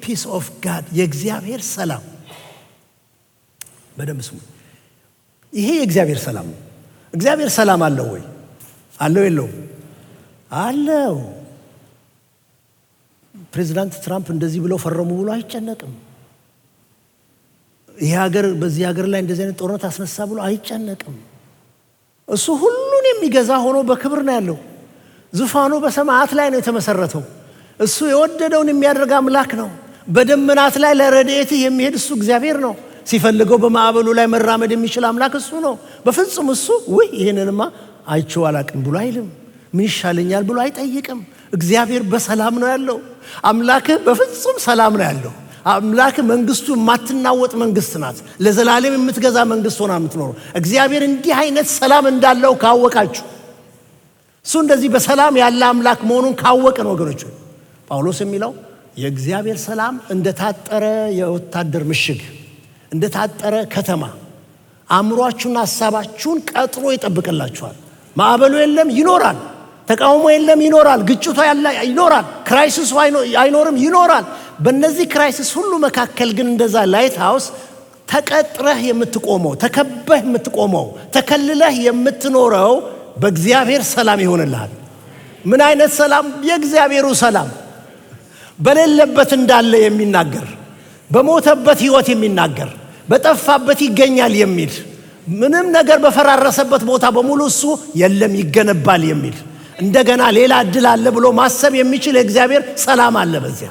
[SPEAKER 1] ፒስ ኦፍ ጋድ የእግዚአብሔር ሰላም። በደንብ ስሙ። ይሄ የእግዚአብሔር ሰላም ነው። እግዚአብሔር ሰላም አለው ወይ? አለው የለውም? አለው። ፕሬዚዳንት ትራምፕ እንደዚህ ብለው ፈረሙ ብሎ አይጨነቅም። ይሄ ሀገር በዚህ ሀገር ላይ እንደዚህ አይነት ጦርነት አስነሳ ብሎ አይጨነቅም። እሱ ሁሉን የሚገዛ ሆኖ በክብር ነው ያለው። ዙፋኑ በሰማያት ላይ ነው የተመሰረተው። እሱ የወደደውን የሚያደርግ አምላክ ነው። በደመናት ላይ ለረድኤት የሚሄድ እሱ እግዚአብሔር ነው። ሲፈልገው በማዕበሉ ላይ መራመድ የሚችል አምላክ እሱ ነው። በፍጹም እሱ ይሄንንማ አይቼው አላቅም ብሎ አይልም። ምን ይሻለኛል ብሎ አይጠይቅም። እግዚአብሔር በሰላም ነው ያለው። አምላክህ በፍጹም ሰላም ነው ያለው። አምላክ መንግስቱ የማትናወጥ መንግስት ናት። ለዘላለም የምትገዛ መንግስት ሆና የምትኖር። እግዚአብሔር እንዲህ አይነት ሰላም እንዳለው ካወቃችሁ፣ እሱ እንደዚህ በሰላም ያለ አምላክ መሆኑን ካወቅን ወገኖች፣ ጳውሎስ የሚለው የእግዚአብሔር ሰላም እንደታጠረ የወታደር ምሽግ፣ እንደታጠረ ከተማ አእምሯችሁና ሐሳባችሁን ቀጥሮ ይጠብቅላችኋል። ማዕበሉ የለም ይኖራል፣ ተቃውሞ የለም ይኖራል፣ ግጭቱ ይኖራል፣ ክራይሲስ አይኖርም ይኖራል። በእነዚህ ክራይሲስ ሁሉ መካከል ግን እንደዛ ላይት ሃውስ ተቀጥረህ የምትቆመው፣ ተከበህ የምትቆመው፣ ተከልለህ የምትኖረው በእግዚአብሔር ሰላም ይሆንልሃል። ምን አይነት ሰላም? የእግዚአብሔሩ ሰላም በሌለበት እንዳለ የሚናገር፣ በሞተበት ህይወት የሚናገር፣ በጠፋበት ይገኛል የሚል፣ ምንም ነገር በፈራረሰበት ቦታ በሙሉ እሱ የለም ይገነባል የሚል፣ እንደገና ሌላ እድል አለ ብሎ ማሰብ የሚችል የእግዚአብሔር ሰላም አለ በዚያ።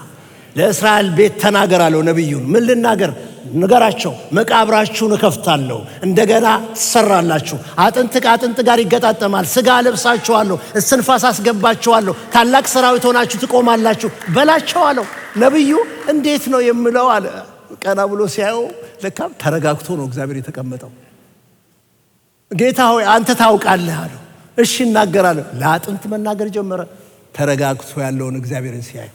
[SPEAKER 1] ለእስራኤል ቤት ተናገራለሁ ነቢዩን። ምን ልናገር? ንገራቸው፣ መቃብራችሁን እከፍታለሁ፣ እንደገና ትሰራላችሁ፣ አጥንት ከአጥንት ጋር ይገጣጠማል፣ ስጋ ለብሳችኋለሁ፣ እስትንፋስ አስገባችኋለሁ፣ ታላቅ ሰራዊት ሆናችሁ ትቆማላችሁ በላቸው አለው። ነቢዩ እንዴት ነው የምለው አለ። ቀና ብሎ ሲያየው ለካም ተረጋግቶ ነው እግዚአብሔር የተቀመጠው። ጌታ ሆይ አንተ ታውቃለህ አለው። እሺ እናገራለሁ። ለአጥንት መናገር ጀመረ፣ ተረጋግቶ ያለውን እግዚአብሔርን ሲያይ።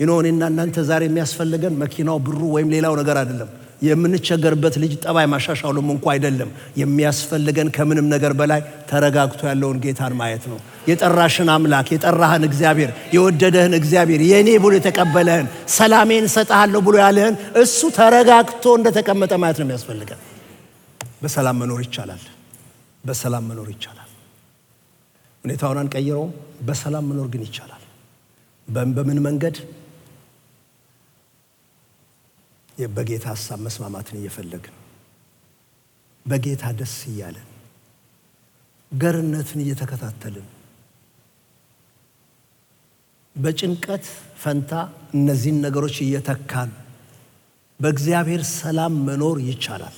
[SPEAKER 1] እኔና እናንተ ዛሬ የሚያስፈልገን መኪናው፣ ብሩ ወይም ሌላው ነገር አይደለም። የምንቸገርበት ልጅ ጠባይ ማሻሻሉም እንኳን አይደለም። የሚያስፈልገን ከምንም ነገር በላይ ተረጋግቶ ያለውን ጌታን ማየት ነው። የጠራሽን አምላክ፣ የጠራህን እግዚአብሔር፣ የወደደህን እግዚአብሔር፣ የኔ ብሎ የተቀበለህን፣ ሰላሜን ሰጣለሁ ብሎ ያለህን እሱ ተረጋግቶ እንደተቀመጠ ማየት ነው የሚያስፈልገን። በሰላም መኖር ይቻላል። በሰላም መኖር ይቻላል። ሁኔታውን አንቀይረውም። በሰላም መኖር ግን ይቻላል። በምን መንገድ? በጌታ ሐሳብ መስማማትን እየፈለግን፣ በጌታ ደስ እያለን፣ ገርነትን እየተከታተልን፣ በጭንቀት ፈንታ እነዚህን ነገሮች እየተካን በእግዚአብሔር ሰላም መኖር ይቻላል።